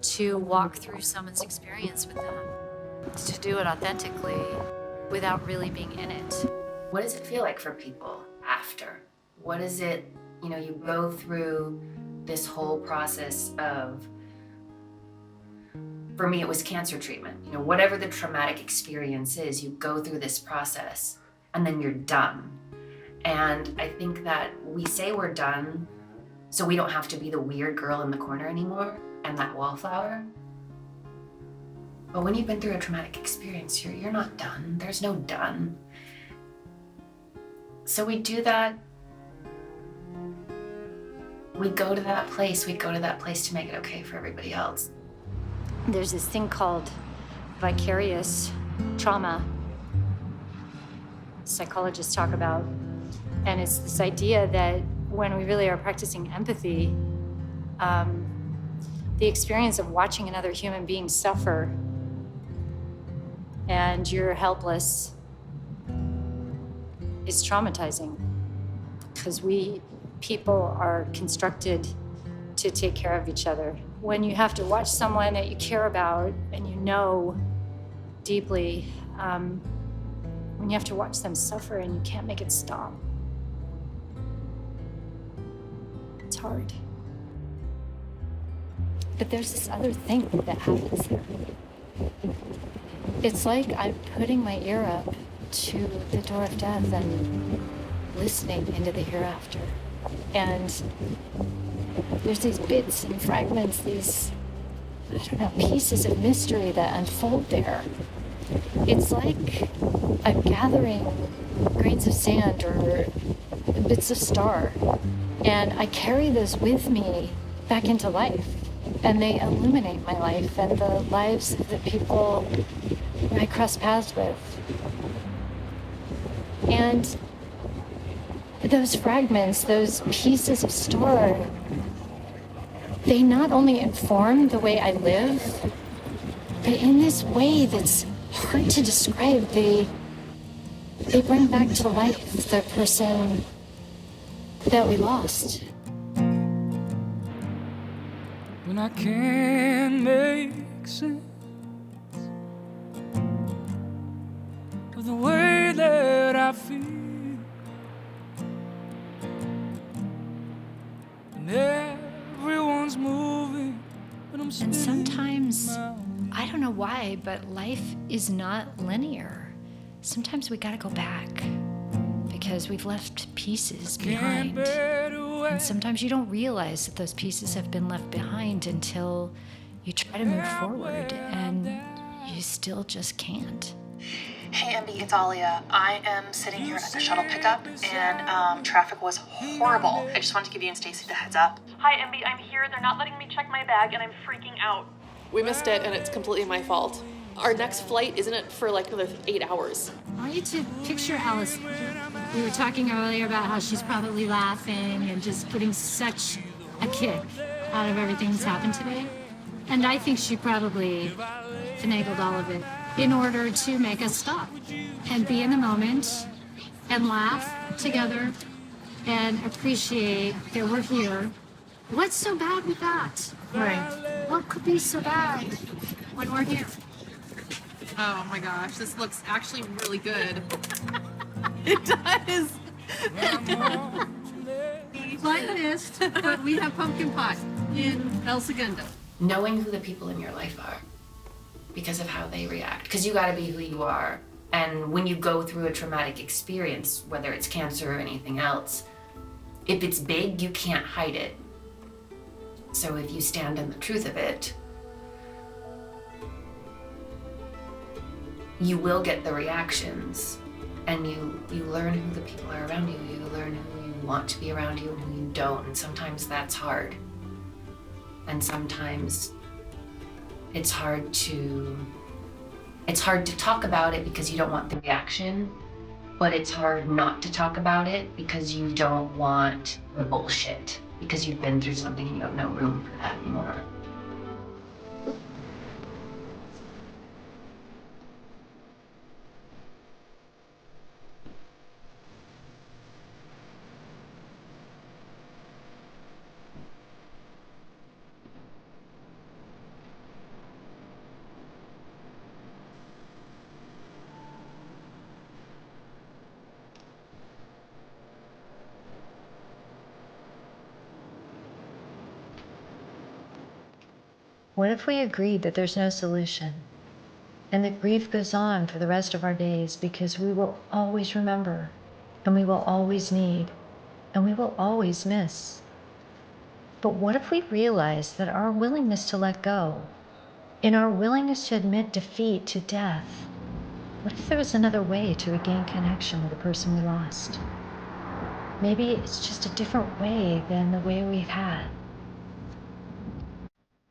Speaker 1: to walk through someone's experience with them, to do it authentically without really being in it.
Speaker 6: What does it feel like for people after? What is it, you go through this whole process of, for me, it was cancer treatment. Whatever the traumatic experience is, you go through this process and then you're done. And I think that we say we're done so we don't have to be the weird girl in the corner anymore and that wallflower. But when you've been through a traumatic experience, you're not done. There's no done. So we do that. We go to that place. We go to that place to make it okay for everybody else.
Speaker 1: There's this thing called vicarious trauma psychologists talk about. And it's this idea that when we really are practicing empathy, the experience of watching another human being suffer and you're helpless is traumatizing, because we people are constructed to take care of each other. When you have to watch someone that you care about and you know deeply, when you have to watch them suffer and you can't make it stop, it's hard. But there's this other thing that happens there. It's like I'm putting my ear up to the door of death and listening into the hereafter. And there's these bits and fragments, these, pieces of mystery that unfold there. It's like I'm gathering grains of sand or bits of star, and I carry those with me back into life, and they illuminate my life and the lives of the people I cross paths with. And those fragments, those pieces of story, they not only inform the way I live, but in this way that's hard to describe, they bring back to life the person that we lost.
Speaker 21: When I can't make sense of the way that I feel, and everyone's moving, but I'm
Speaker 1: And sometimes, I don't know why, but life is not linear. Sometimes we gotta go back because we've left pieces behind. And sometimes you don't realize that those pieces have been left behind until you try to move forward and you still just can't.
Speaker 4: Hey, Emby, it's Alia. I am sitting here at the shuttle pickup, and traffic was horrible. I just wanted to give you and Stacy the heads up. Hi, Emby. I'm here. They're not letting me check my bag, and I'm freaking out.
Speaker 2: We missed it, and it's completely my fault. Our next flight isn't for like another 8 hours.
Speaker 1: I want you to picture Allison. We were talking earlier about how she's probably laughing and just getting such a kick out of everything that's happened today. And I think she probably finagled all of it in order to make us stop and be in the moment and laugh together and appreciate that we're here. What's so bad with that?
Speaker 4: Right.
Speaker 1: What could be so bad when we're here?
Speaker 4: Oh my gosh, this looks actually really good. It does.
Speaker 1: Blind missed, but we have pumpkin pie in El Segundo.
Speaker 13: Knowing who the people in your life are because of how they react. Because you gotta be who you are. And when you go through a traumatic experience, whether it's cancer or anything else, if it's big, you can't hide it. So if you stand in the truth of it, you will get the reactions, and you learn who the people are around you. You learn who you want to be around you and who you don't. And sometimes that's hard. And sometimes it's hard to talk about it because you don't want the reaction, but it's hard not to talk about it because you don't want the bullshit, because you've been through something and you have no room for that anymore.
Speaker 1: What if we agreed that there's no solution and that grief goes on for the rest of our days because we will always remember and we will always need and we will always miss? But what if we realized that our willingness to let go, in our willingness to admit defeat to death, what if there was another way to regain connection with the person we lost? Maybe it's just a different way than the way we've had.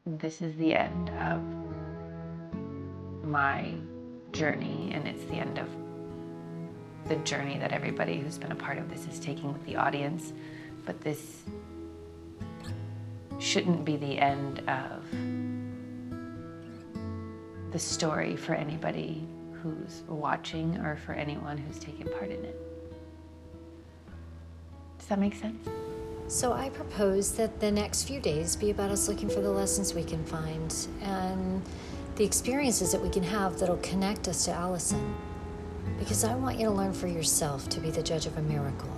Speaker 18: This is the end of my journey, and it's the end of the journey that everybody who's been a part of this is taking with the audience. But this shouldn't be the end of the story for anybody who's watching or for anyone who's taken part in it. Does that make sense?
Speaker 1: So I propose that the next few days be about us looking for the lessons we can find and the experiences that we can have that'll connect us to Allison. Because I want you to learn for yourself to be the judge of a miracle.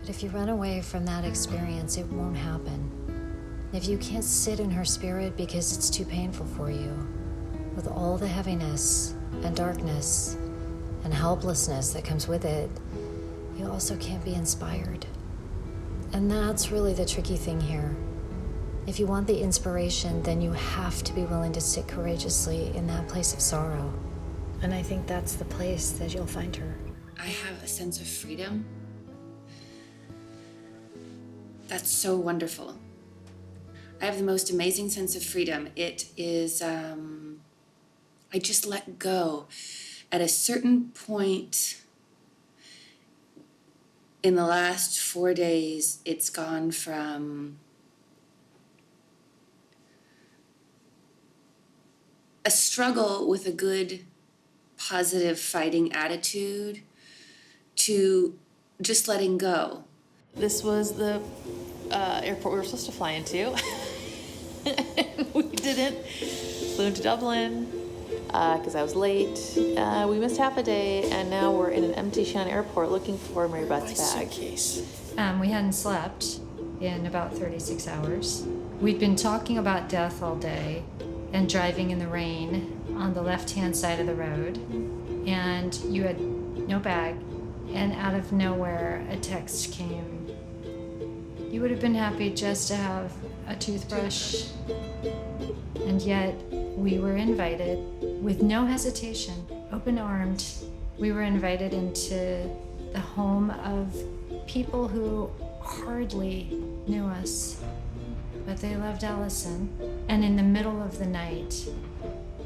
Speaker 1: But if you run away from that experience, it won't happen. If you can't sit in her spirit because it's too painful for you, with all the heaviness and darkness and helplessness that comes with it, you also can't be inspired. And that's really the tricky thing here. If you want the inspiration, then you have to be willing to sit courageously in that place of sorrow. And I think that's the place that you'll find her.
Speaker 13: I have a sense of freedom. That's so wonderful. I have the most amazing sense of freedom. It is, I just let go. At a certain point,
Speaker 3: in the last 4 days, it's gone from a struggle with a good, positive fighting attitude to just letting go.
Speaker 4: This was the airport we were supposed to fly into. We didn't. Flew into Dublin because I was late. We missed half a day, and now we're in an empty Shannon airport looking for Mary Beth's bag.
Speaker 1: We hadn't slept in about 36 hours. We'd been talking about death all day and driving in the rain on the left-hand side of the road, and you had no bag, and out of nowhere a text came. You would have been happy just to have a toothbrush, and yet we were invited with no hesitation, open-armed. We were invited into the home of people who hardly knew us, but they loved Allison, and in the middle of the night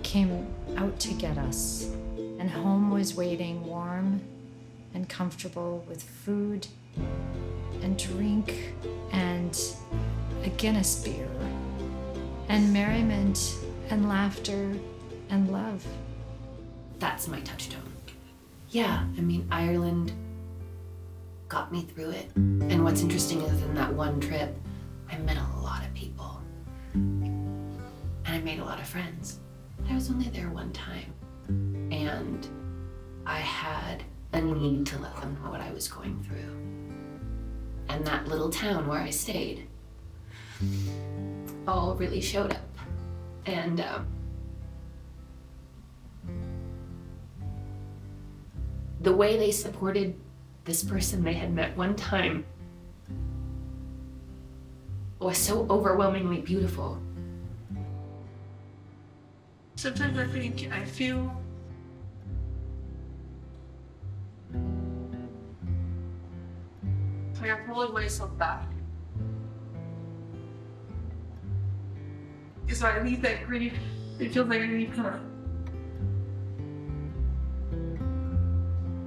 Speaker 1: came out to get us, and home was waiting warm and comfortable with food and drink and a Guinness beer and merriment and laughter and love.
Speaker 13: That's my touchstone. Yeah, I mean, Ireland got me through it. And what's interesting is in that one trip, I met a lot of people. And I made a lot of friends. I was only there one time. And I had a need to let them know what I was going through. And that little town where I stayed all really showed up. And the way they supported this person they had met one time was so overwhelmingly beautiful.
Speaker 2: Sometimes I feel like I'm pulling myself back. Because when I leave that grief, it feels like I need her.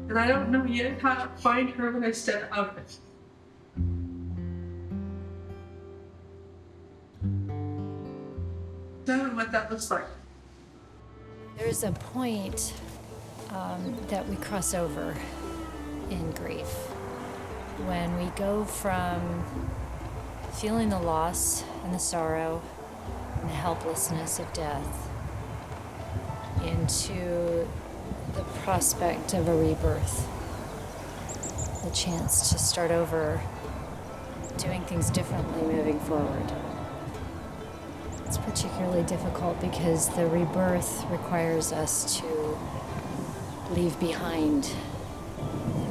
Speaker 2: And I don't know yet how to find her when I step out of it. I don't know what that looks like.
Speaker 1: There's a point that we cross over in grief when we go from feeling the loss and the sorrow and the helplessness of death into the prospect of a rebirth, the chance to start over, doing things differently moving forward. It's particularly difficult because the rebirth requires us to leave behind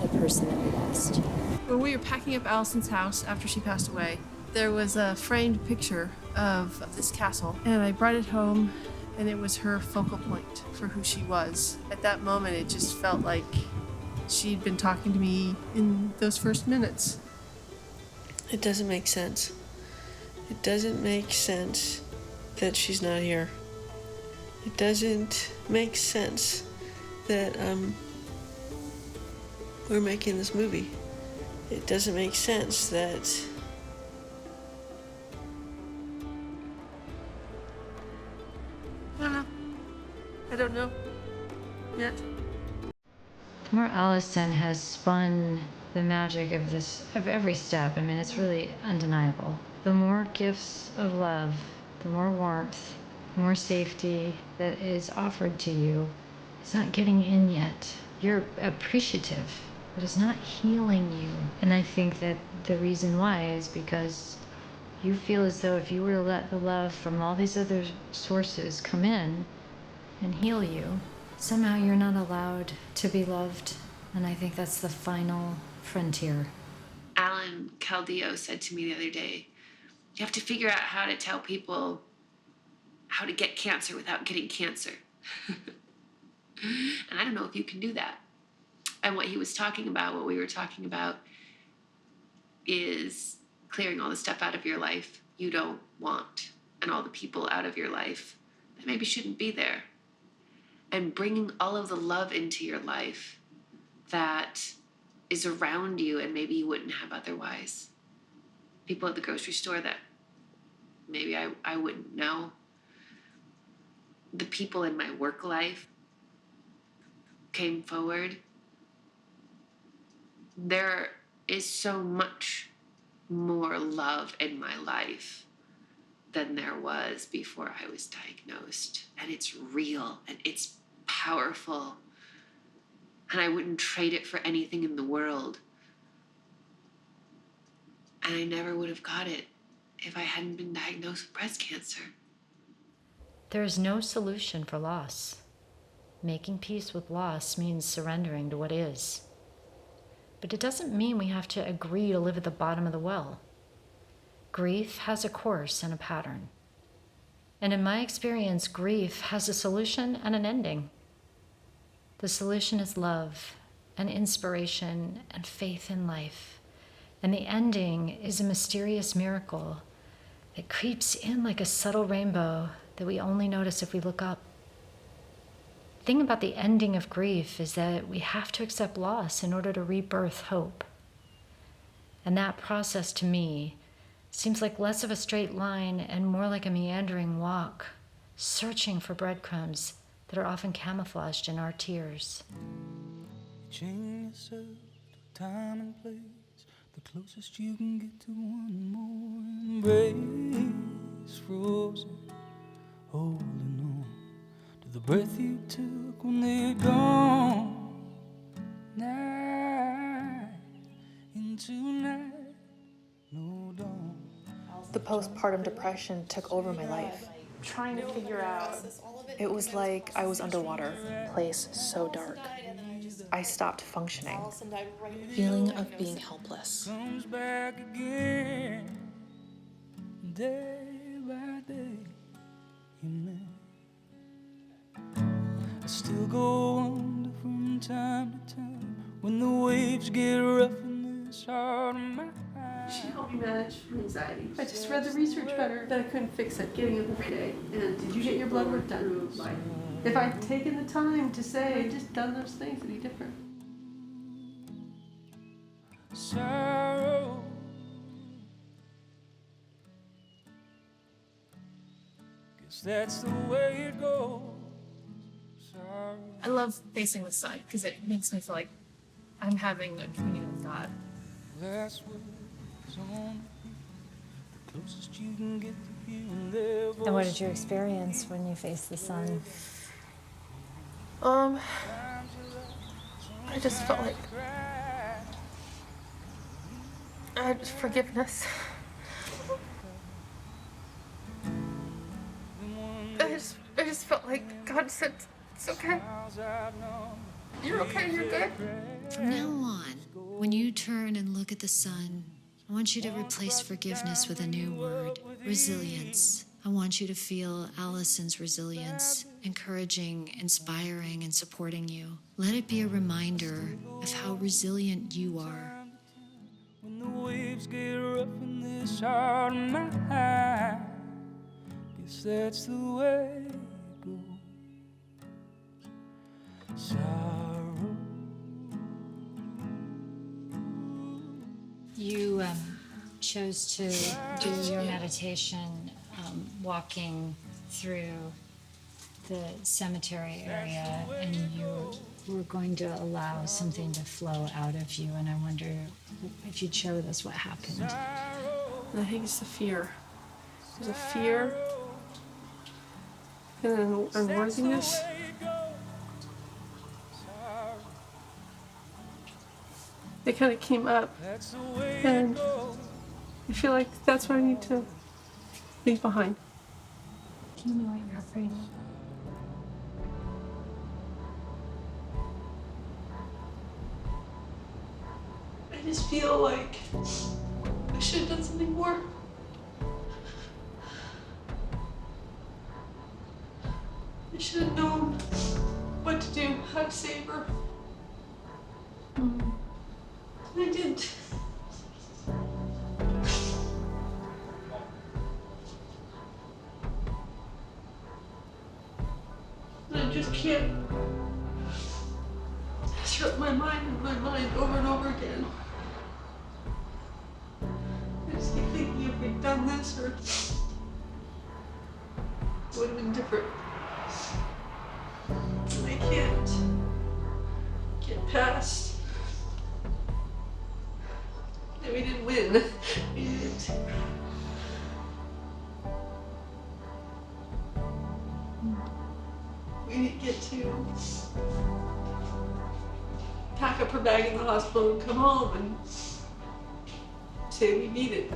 Speaker 1: the person that we lost.
Speaker 2: When we were packing up Allison's house after she passed away, there was a framed picture of this castle, and I brought it home, and it was her focal point for who she was. At that moment, it just felt like she'd been talking to me in those first minutes. It doesn't make sense. It doesn't make sense that she's not here. It doesn't make sense that we're making this movie. It doesn't make sense that I don't know yet.
Speaker 1: The more Allison has spun the magic of every step, I mean, it's really undeniable. The more gifts of love, the more warmth, the more safety that is offered to you. It's not getting in yet. You're appreciative, but it's not healing you. And I think that the reason why is because you feel as though if you were to let the love from all these other sources come in and heal you, somehow you're not allowed to be loved. And I think that's the final frontier.
Speaker 3: Alan Caldillo said to me the other day, you have to figure out how to tell people how to get cancer without getting cancer. And I don't know if you can do that. And what he was talking about, what we were talking about, is clearing all the stuff out of your life you don't want, and all the people out of your life that maybe shouldn't be there, and bringing all of the love into your life that
Speaker 2: is around you and maybe you wouldn't have otherwise. People at the grocery store that maybe I wouldn't know. The people in my work life came forward. There is so much more love in my life than there was before I was diagnosed. And it's real and it's powerful. And I wouldn't trade it for anything in the world. And I never would have got it if I hadn't been diagnosed with breast cancer.
Speaker 1: There is no solution for loss. Making peace with loss means surrendering to what is. But it doesn't mean we have to agree to live at the bottom of the well. Grief has a course and a pattern. And in my experience, grief has a solution and an ending. The solution is love and inspiration and faith in life. And the ending is a mysterious miracle that creeps in like a subtle rainbow that we only notice if we look up. The thing about the ending of grief is that we have to accept loss in order to rebirth hope. And that process to me seems like less of a straight line and more like a meandering walk, searching for breadcrumbs that are often camouflaged in our tears.
Speaker 21: Chain yourself to time and place, the closest you can get to one more embrace, frozen, holding on to the breath you took when they're gone. Night into night, no dawn.
Speaker 4: The postpartum depression took over my life. Trying to figure out, it was like I was underwater, place so dark. I stopped functioning. Feeling of being helpless.
Speaker 21: Comes back again, day by day. You may. I still go under from time to time when the waves get rough in this heart of mine.
Speaker 2: She helped me manage anxiety.
Speaker 4: I just read the research better.
Speaker 2: That I couldn't fix it, getting up every day. And did you get your blood work done? If I'd taken the time to say, just done those things, it'd be different.
Speaker 21: Sorrow. Guess that's the way it goes. Sorrow.
Speaker 4: I love facing the sun because it makes me feel like I'm having a communion with God.
Speaker 21: That's what's on the closest you can get to hearing their voice.
Speaker 1: And what did you experience when you faced the sun?
Speaker 4: I just felt like I had forgiveness. I just felt like God said, it's okay. You're okay, you're good.
Speaker 1: From now on, when you turn and look at the sun, I want you to replace forgiveness with a new word, resilience. I want you to feel Allison's resilience, encouraging, inspiring, and supporting you. Let it be a reminder of how resilient you are.
Speaker 21: When the waves get rough in this heart of mine, guess that's the way it goes. Sorrow.
Speaker 1: You chose to do your meditation walking through the cemetery area, and you were going to allow something to flow out of you, and I wonder if you'd share with us what happened.
Speaker 2: And I think it's the fear. There's a fear and an unworthiness. They kind of came up, and I feel like that's what I need to leave behind.
Speaker 4: Tell me what you're afraid of.
Speaker 2: I just feel like I should have done something more. I should have known what to do, how to save her. I didn't. I just can't shut my mind over and over again. I just keep thinking if we'd done this, or it would have been different. And I can't get past that we didn't win. We didn't. We didn't get to pack up her bag in the hospital and come home and say we beat it.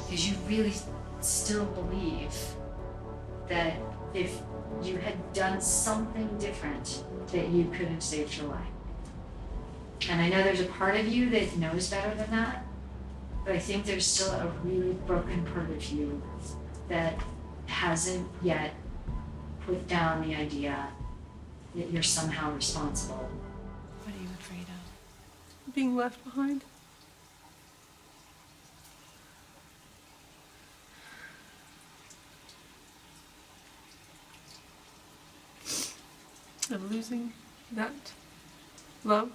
Speaker 1: Because you really still believe that if you had done something different, that you could have saved her life. And I know there's a part of you that knows better than that, but I think there's still a really broken part of you that hasn't yet put down the idea that you're somehow responsible.
Speaker 2: What are you afraid of? Being left behind. Of losing that love.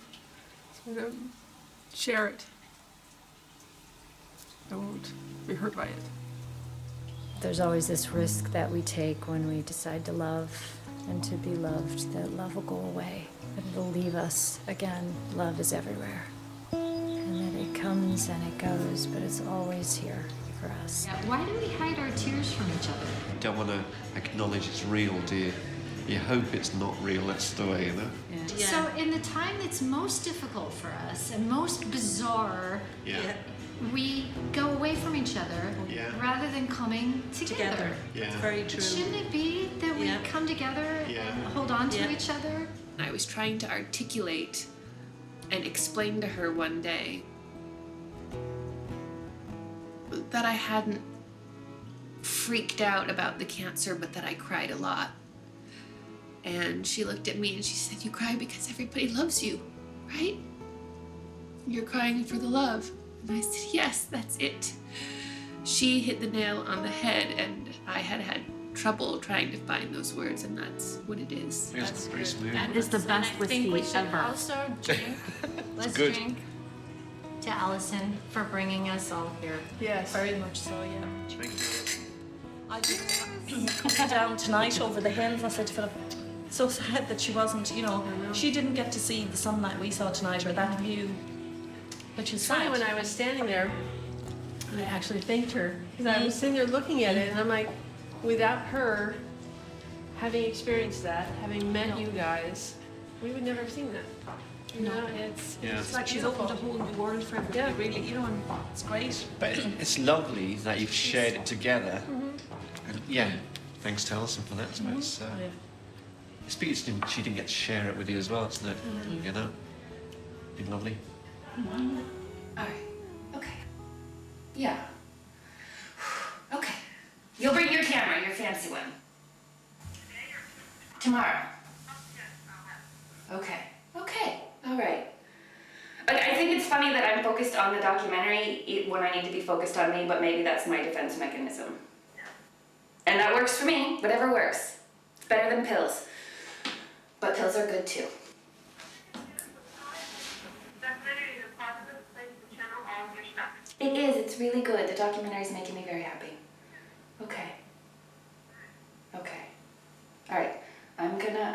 Speaker 2: So I don't share it. I won't be hurt by it.
Speaker 1: There's always this risk that we take when we decide to love and to be loved, that love will go away, that it'll leave us again. Love is everywhere. And that it comes and it goes, but it's always here for us.
Speaker 13: Yeah, why do we hide our tears from each other?
Speaker 7: You don't want to acknowledge it's real, do you? You hope it's not real, that's the way, you know?
Speaker 13: Yeah. So in the time that's most difficult for us and most bizarre, we go away from each other rather than coming together.
Speaker 2: Yeah. It's very true.
Speaker 13: Shouldn't it be that we come together and hold on to each other?
Speaker 2: I was trying to articulate and explain to her one day that I hadn't freaked out about the cancer, but that I cried a lot. And she looked at me and she said, "You cry because everybody loves you, right? You're crying for the love." And I said, "Yes, that's it." She hit the nail on the head, and I had trouble trying to find those words, and that's what it is.
Speaker 7: That's pretty smooth.
Speaker 13: That is the best whiskey ever.
Speaker 1: Also drink. Let's
Speaker 7: good.
Speaker 1: drink to Allison for bringing us all here.
Speaker 2: Yes, very much so, yeah.
Speaker 12: I just put down tonight over the hills. I said to Philip, so sad that she wasn't, you know, she didn't get to see the sunlight we saw tonight or that view, which is
Speaker 2: Funny,
Speaker 12: sad.
Speaker 2: when I was standing there, I actually thanked her, because I was sitting there looking at it, and I'm like, without her having experienced that, having met you guys, we would never have seen that. You know,
Speaker 12: It's like she's opened a whole new world for everybody, really, you know, and it's great.
Speaker 7: But it's lovely that you've shared it together. And yeah, thanks to Allison for that. It's because she didn't get to share it with you as well, isn't it? You know? Been lovely.
Speaker 3: Alright. Okay. Yeah. Okay. You'll bring your camera, your fancy one. Tomorrow. Okay. Okay. Alright. But I think it's funny that I'm focused on the documentary when I need to be focused on me, but maybe that's my defense mechanism. And that works for me. Whatever works. It's better than pills. But pills are good too. It is. It's really good. The documentary is making me very happy. Okay. Okay. All right. I'm gonna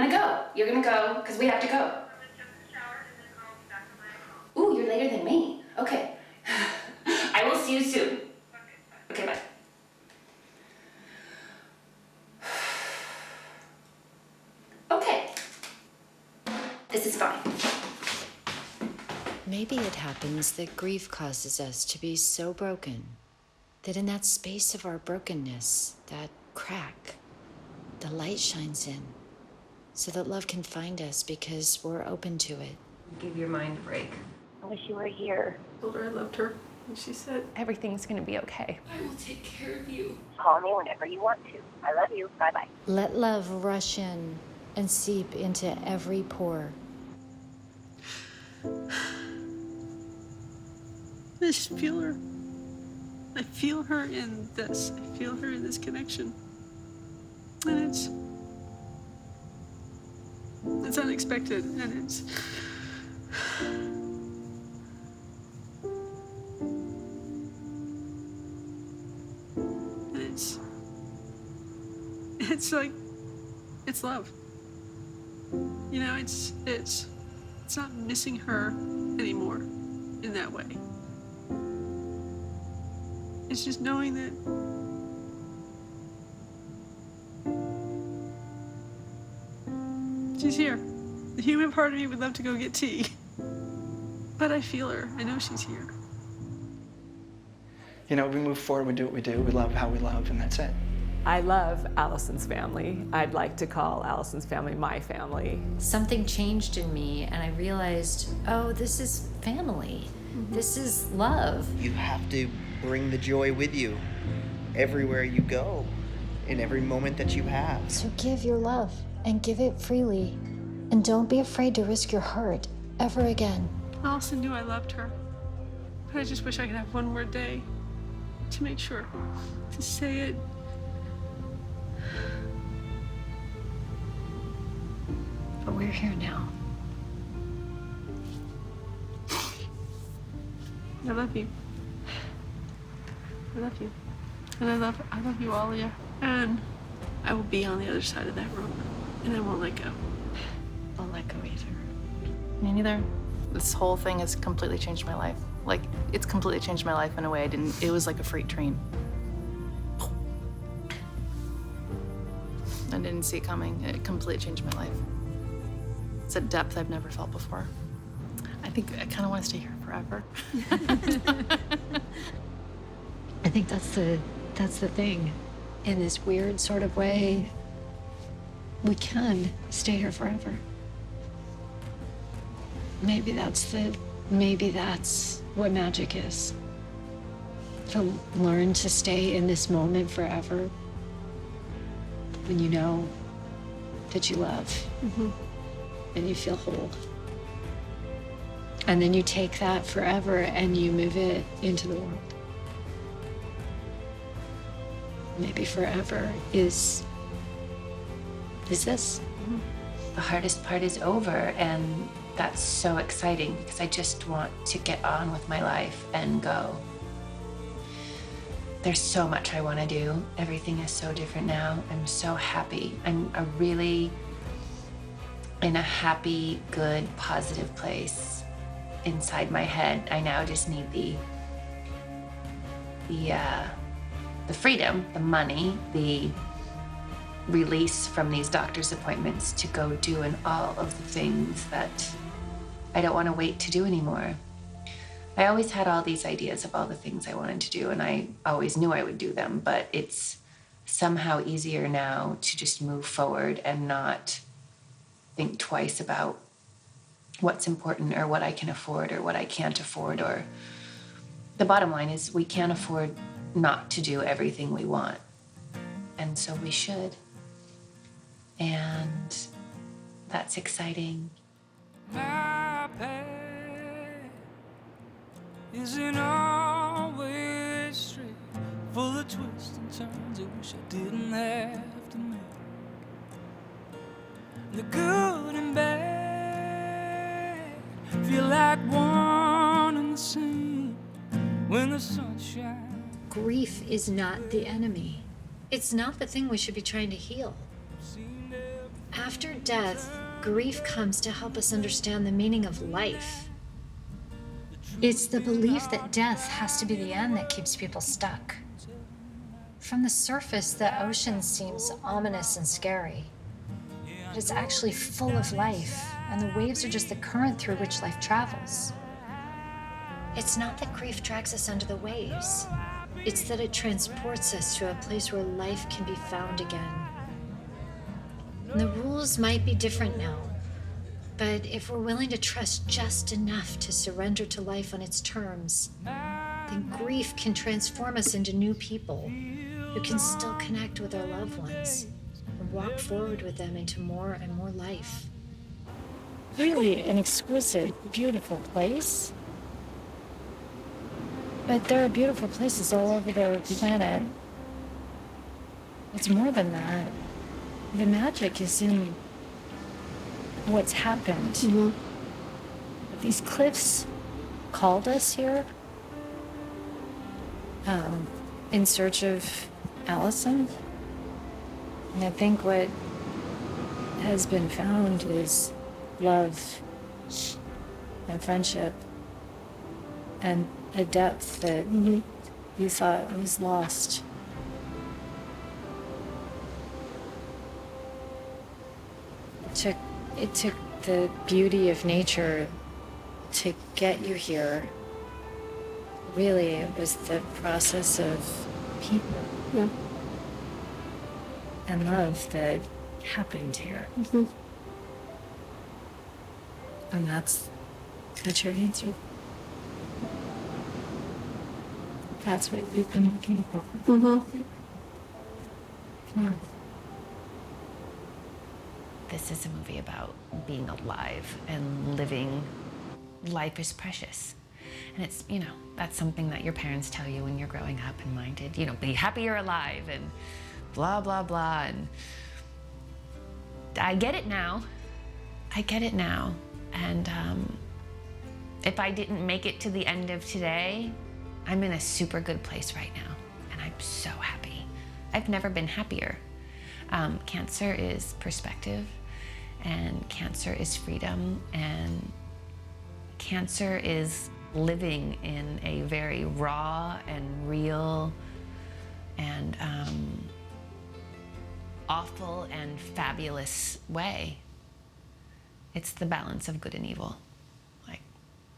Speaker 3: go. You're gonna go because we have to go. Ooh, you're later than me. Okay. I will see you soon. Okay, bye. Okay. This is fine.
Speaker 1: Maybe it happens that grief causes us to be so broken that in that space of our brokenness, that crack, the light shines in so that love can find us because we're open to it.
Speaker 14: Give your mind a break.
Speaker 5: I wish you were here.
Speaker 2: I told her I loved her, and she said,
Speaker 14: Everything's gonna be okay.
Speaker 3: I will take care of you.
Speaker 5: Call me whenever you want to. I love you. Bye-bye.
Speaker 1: Let love rush in and seep into every pore.
Speaker 2: I just feel her. I feel her in this. I feel her in this connection. And It's unexpected, and it's like, it's love. You know, it's not missing her anymore in that way. It's just knowing that she's here. The human part of me would love to go get tea, but I feel her. I know she's here.
Speaker 11: You know, we move forward, we do what we do, we love how we love, and that's it.
Speaker 15: I love Allison's family. I'd like to call Allison's family my family.
Speaker 1: Something changed in me, and I realized, oh, this is family. This is love.
Speaker 8: You have to bring the joy with you everywhere you go, in every moment that you have.
Speaker 1: So give your love, and give it freely. And don't be afraid to risk your heart ever again.
Speaker 2: Allison knew I loved her, but I just wish I could have one more day to make sure, to say it.
Speaker 1: But we're here now.
Speaker 2: I love you. I love you. And I love you, Alia. And I will be on the other side of that rope. And I won't let go.
Speaker 1: Won't let go either.
Speaker 4: Me neither. This whole thing has completely changed my life. Like, it's completely changed my life in a way it was like a freight train. I didn't see it coming. It completely changed my life. It's a depth I've never felt before. I think I kind of want to stay here forever.
Speaker 1: I think that's the thing. In this weird sort of way, we can stay here forever. Maybe that's what magic is. To learn to stay in this moment forever when you know that you love and you feel whole. And then you take that forever and you move it into the world. Maybe forever is this.
Speaker 18: The hardest part is over, and that's so exciting because I just want to get on with my life and go. There's so much I want to do. Everything is so different now. I'm so happy. I'm really in a happy, good, positive place inside my head. I now just need the freedom, the money, the release from these doctor's appointments to go doing all of the things that I don't want to wait to do anymore. I always had all these ideas of all the things I wanted to do, and I always knew I would do them, but it's somehow easier now to just move forward and not think twice about what's important or what I can afford or what I can't afford. Or the bottom line is we can't afford not to do everything we want, and so we should. And that's exciting.
Speaker 21: My path isn't always straight, full of twists and turns I wish I didn't have to make. The good and bad feel like one and the same when the sun shines.
Speaker 1: Grief is not the enemy. It's not the thing we should be trying to heal. After death, grief comes to help us understand the meaning of life. It's the belief that death has to be the end that keeps people stuck. From the surface, the ocean seems ominous and scary. But it's actually full of life, and the waves are just the current through which life travels. It's not that grief drags us under the waves. It's that it transports us to a place where life can be found again. And the rules might be different now, but if we're willing to trust just enough to surrender to life on its terms, then grief can transform us into new people who can still connect with our loved ones and walk forward with them into more and more life. Really an exquisite, beautiful place. But there are beautiful places all over the planet. It's more than that. The magic is in what's happened. These cliffs called us here in search of Allison. And I think what has been found is love and friendship and a depth that you thought was lost. It took the beauty of nature to get you here. Really, it was the process of people and love that happened here. And that's your answer. That's what you've been looking for. Yeah.
Speaker 14: This is a movie about being alive and living. Life is precious. And it's, that's something that your parents tell you when you're growing up and minded, be happy you're alive and blah, blah, blah. And I get it now. And if I didn't make it to the end of today, I'm in a super good place right now. And I'm so happy. I've never been happier. Cancer is perspective, and cancer is freedom, and cancer is living in a very raw and real and awful and fabulous way. It's the balance of good and evil, like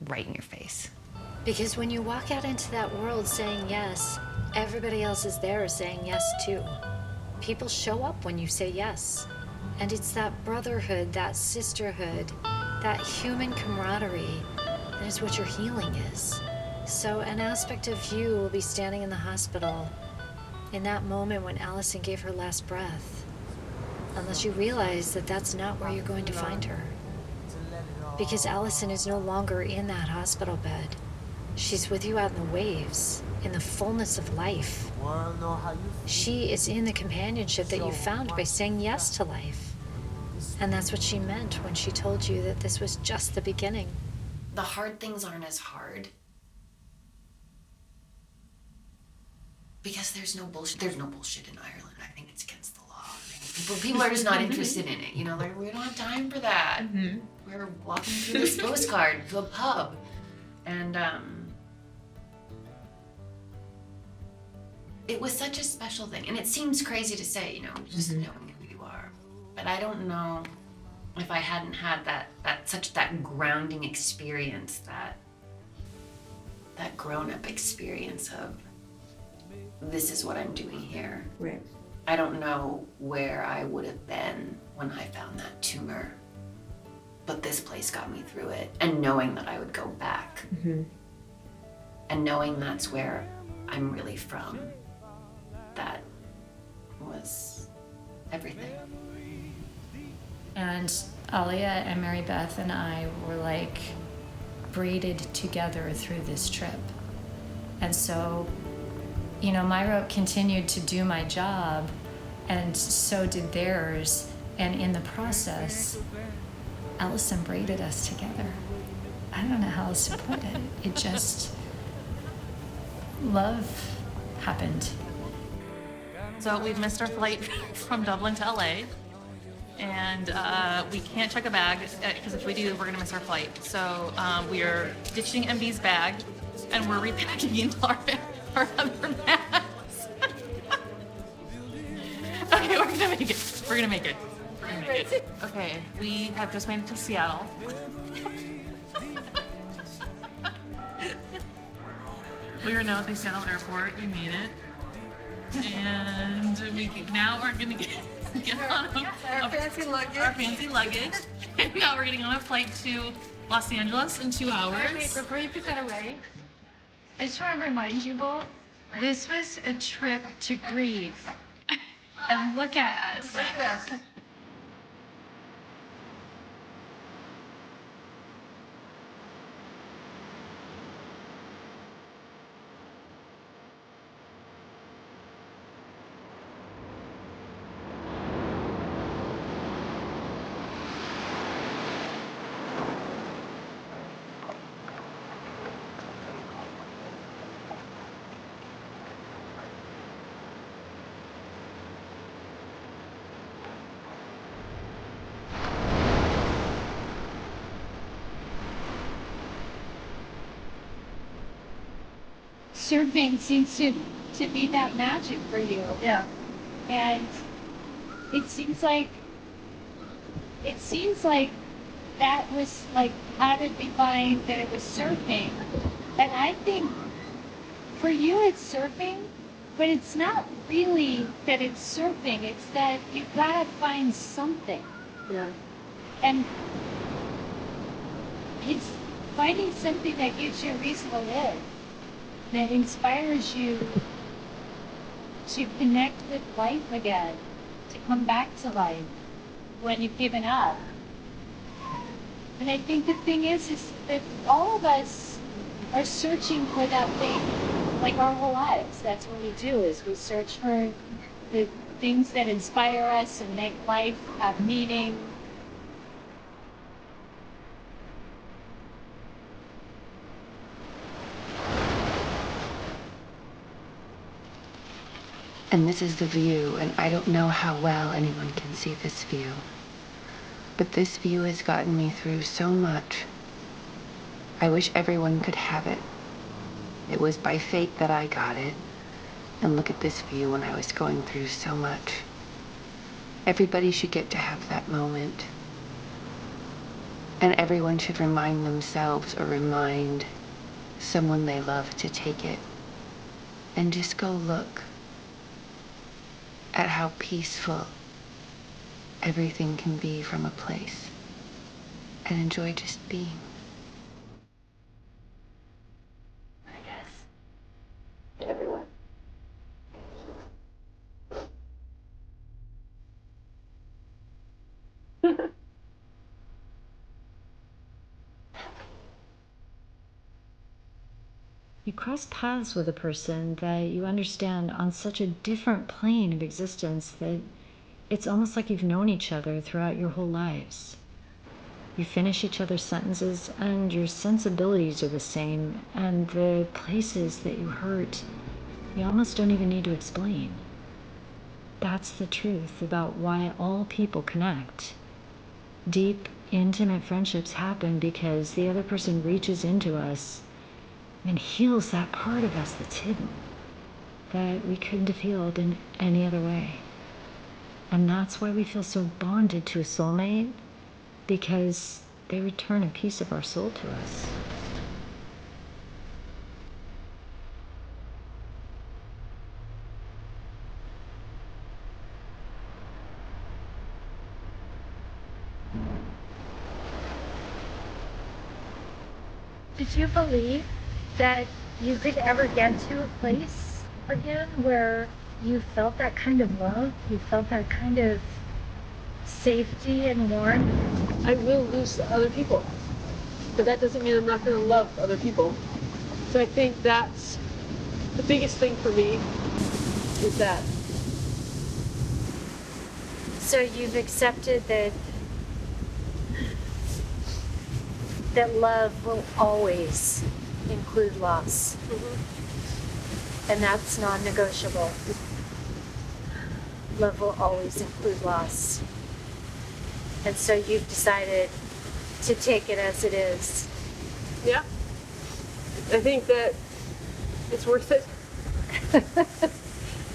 Speaker 14: right in your face.
Speaker 1: Because when you walk out into that world saying yes, everybody else is there saying yes too. People show up when you say yes. And it's that brotherhood, that sisterhood, that human camaraderie that is what your healing is. So an aspect of you will be standing in the hospital in that moment when Allison gave her last breath, unless you realize that that's not where you're going to find her. Because Allison is no longer in that hospital bed. She's with you out in the waves, in the fullness of life. She is in the companionship that you found by saying yes to life. And that's what she meant when she told you that this was just the beginning.
Speaker 6: The hard things aren't as hard because there's no bullshit. There's no bullshit in Ireland. I think it's against the law. People are just not interested in it. We don't have time for that. We're walking through this postcard to a pub, and it was such a special thing. And it seems crazy to say, just knowing who you are, but I don't know if I hadn't had that grounding experience, that grown-up experience of this is what I'm doing here.
Speaker 2: Right.
Speaker 6: I don't know where I would have been when I found that tumor, but this place got me through it. And knowing that I would go back, and knowing that's where I'm really from, that was everything.
Speaker 1: And Alia and Mary Beth and I were like braided together through this trip. And so, my rope continued to do my job, and so did theirs. And in the process, Allison braided us together. I don't know how else to put it. It just, love happened.
Speaker 12: So we've missed our flight from Dublin to LA. And we can't check a bag because if we do, we're gonna miss our flight. So we are ditching MB's bag and we're repacking our other bags. Okay, we're gonna make it. We're gonna make it. Okay, we have just made it to Seattle. We are now at the Seattle airport. We made it. And we now are gonna get on our fancy luggage. And now we're getting on a flight to Los Angeles in 2 hours.
Speaker 9: Wait, before you put that away, I just want to remind you both, this was a trip to grieve. And look at us. Look at us.
Speaker 16: surfing seems to be that magic for you.
Speaker 2: Yeah.
Speaker 16: And it seems like that was like how to define that it was surfing. And I think for you it's surfing, but it's not really that it's surfing, it's that you've got to find something.
Speaker 2: Yeah.
Speaker 16: And it's finding something that gives you a reason to live, that inspires you to connect with life again, to come back to life when you've given up. And I think the thing is that all of us are searching for that thing, like our whole lives. That's what we do, is we search for the things that inspire us and make life have meaning.
Speaker 22: And this is the view, and I don't know how well anyone can see this view. But this view has gotten me through so much. I wish everyone could have it. It was by fate that I got it. And look at this view when I was going through so much. Everybody should get to have that moment. And everyone should remind themselves or remind someone they love to take it. And just go look at how peaceful everything can be from a place, and enjoy just being. I guess. Everyone.
Speaker 1: You cross paths with a person that you understand on such a different plane of existence that it's almost like you've known each other throughout your whole lives. You finish each other's sentences and your sensibilities are the same, and the places that you hurt, you almost don't even need to explain. That's the truth about why all people connect. Deep, intimate friendships happen because the other person reaches into us and heals that part of us that's hidden, that we couldn't have healed in any other way. And that's why we feel so bonded to a soulmate, because they return a piece of our soul to us.
Speaker 16: Did you believe that you could ever get to a place again where you felt that kind of love, you felt that kind of safety and warmth?
Speaker 2: I will lose other people, but that doesn't mean I'm not going to love other people. So I think that's the biggest thing for me, is that.
Speaker 16: So you've accepted that love will always include loss. Mm-hmm. And that's non-negotiable. Love will always include loss. And so you've decided to take it as it is.
Speaker 2: Yeah. I think that it's worth it.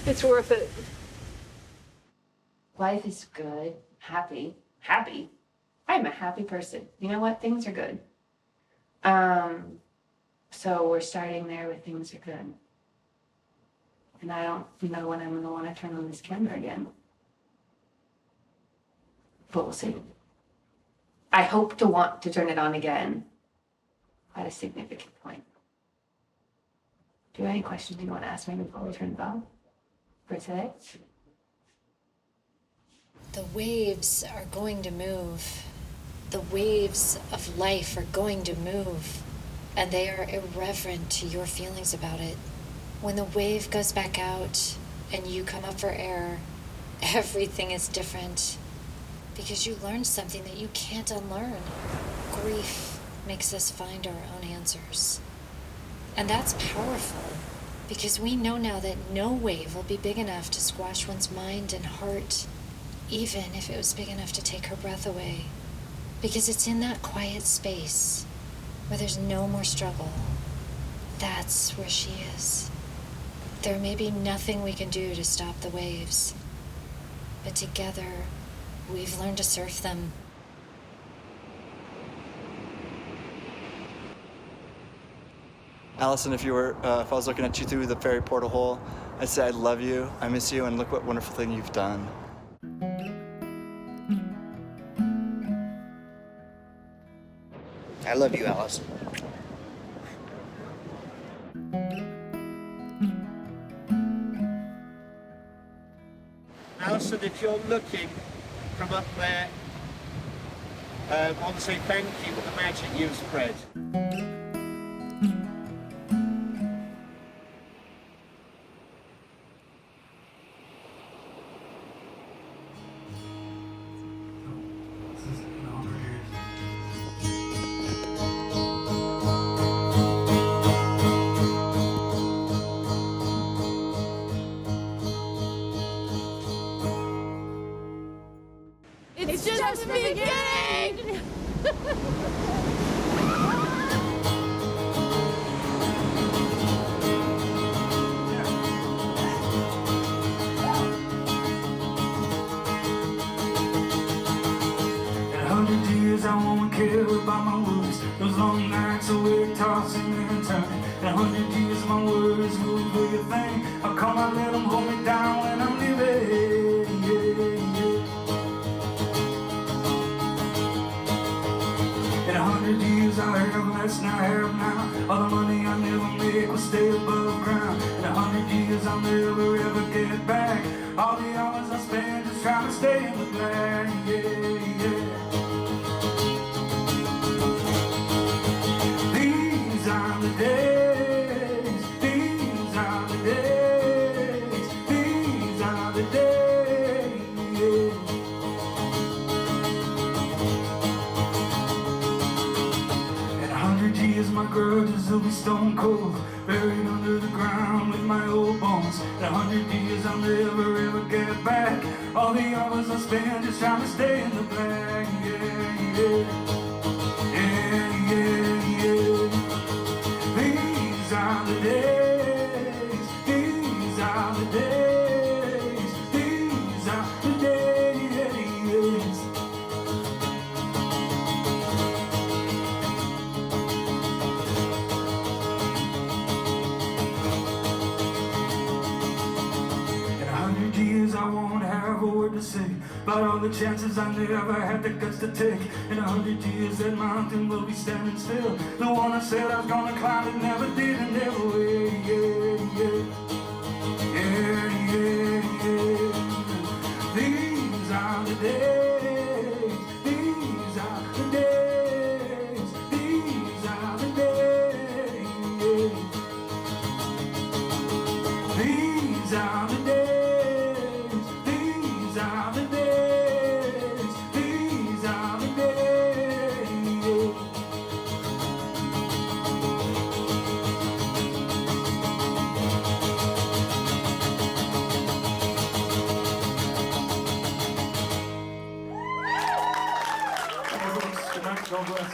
Speaker 2: It's worth it.
Speaker 3: Life is good, happy. I'm a happy person. You know what? Things are good. So we're starting there with things are good. And I don't know when I'm going to want to turn on this camera again. But we'll see. I hope to want to turn it on again at a significant point. Do you have any questions you want to ask me before we turn it off for today?
Speaker 1: The waves are going to move. The waves of life are going to move, and they are irreverent to your feelings about it. When the wave goes back out and you come up for air, everything is different because you learned something that you can't unlearn. Grief makes us find our own answers. And that's powerful because we know now that no wave will be big enough to squash one's mind and heart, even if it was big enough to take her breath away. Because it's in that quiet space where there's no more struggle, That's where she is. There may be nothing we can do to stop the waves, but together, we've learned to surf them.
Speaker 11: Allison, if I was looking at you through the ferry portal hole, I'd say I love you, I miss you, and look what wonderful thing you've done.
Speaker 8: I love you, Allison.
Speaker 7: Allison, if you're looking from up there, I want to say thank you for the magic you've spread.
Speaker 17: It's just beginning!
Speaker 21: In 100 years I won't care about my words. Those long nights awake tossing and turning. In 100 years my words will be a thing. I'll come and let them hold me down when I'm leaving. In 100 years I have less than I have now. All the money I never make will stay above ground. In 100 years I'll never ever get back all the hours I spend just trying to stay in the black. These are the days, these are the days, these are the days. In 100 years my grudges will be stone cold, buried under the ground with my old bones. In 100 years I'll never ever get back all the hours I spend just trying to stay in the black. These are the days, these are the days, these are the days. In 100 years I won't have a word to say about all the chances I never had the guts to take. In 100 years that mountain will be standing still. The one I said I was gonna climb it never did and never will. These are the days, these are the days, these are the days. These are the days, these are the days, these are the days. Good night, God bless.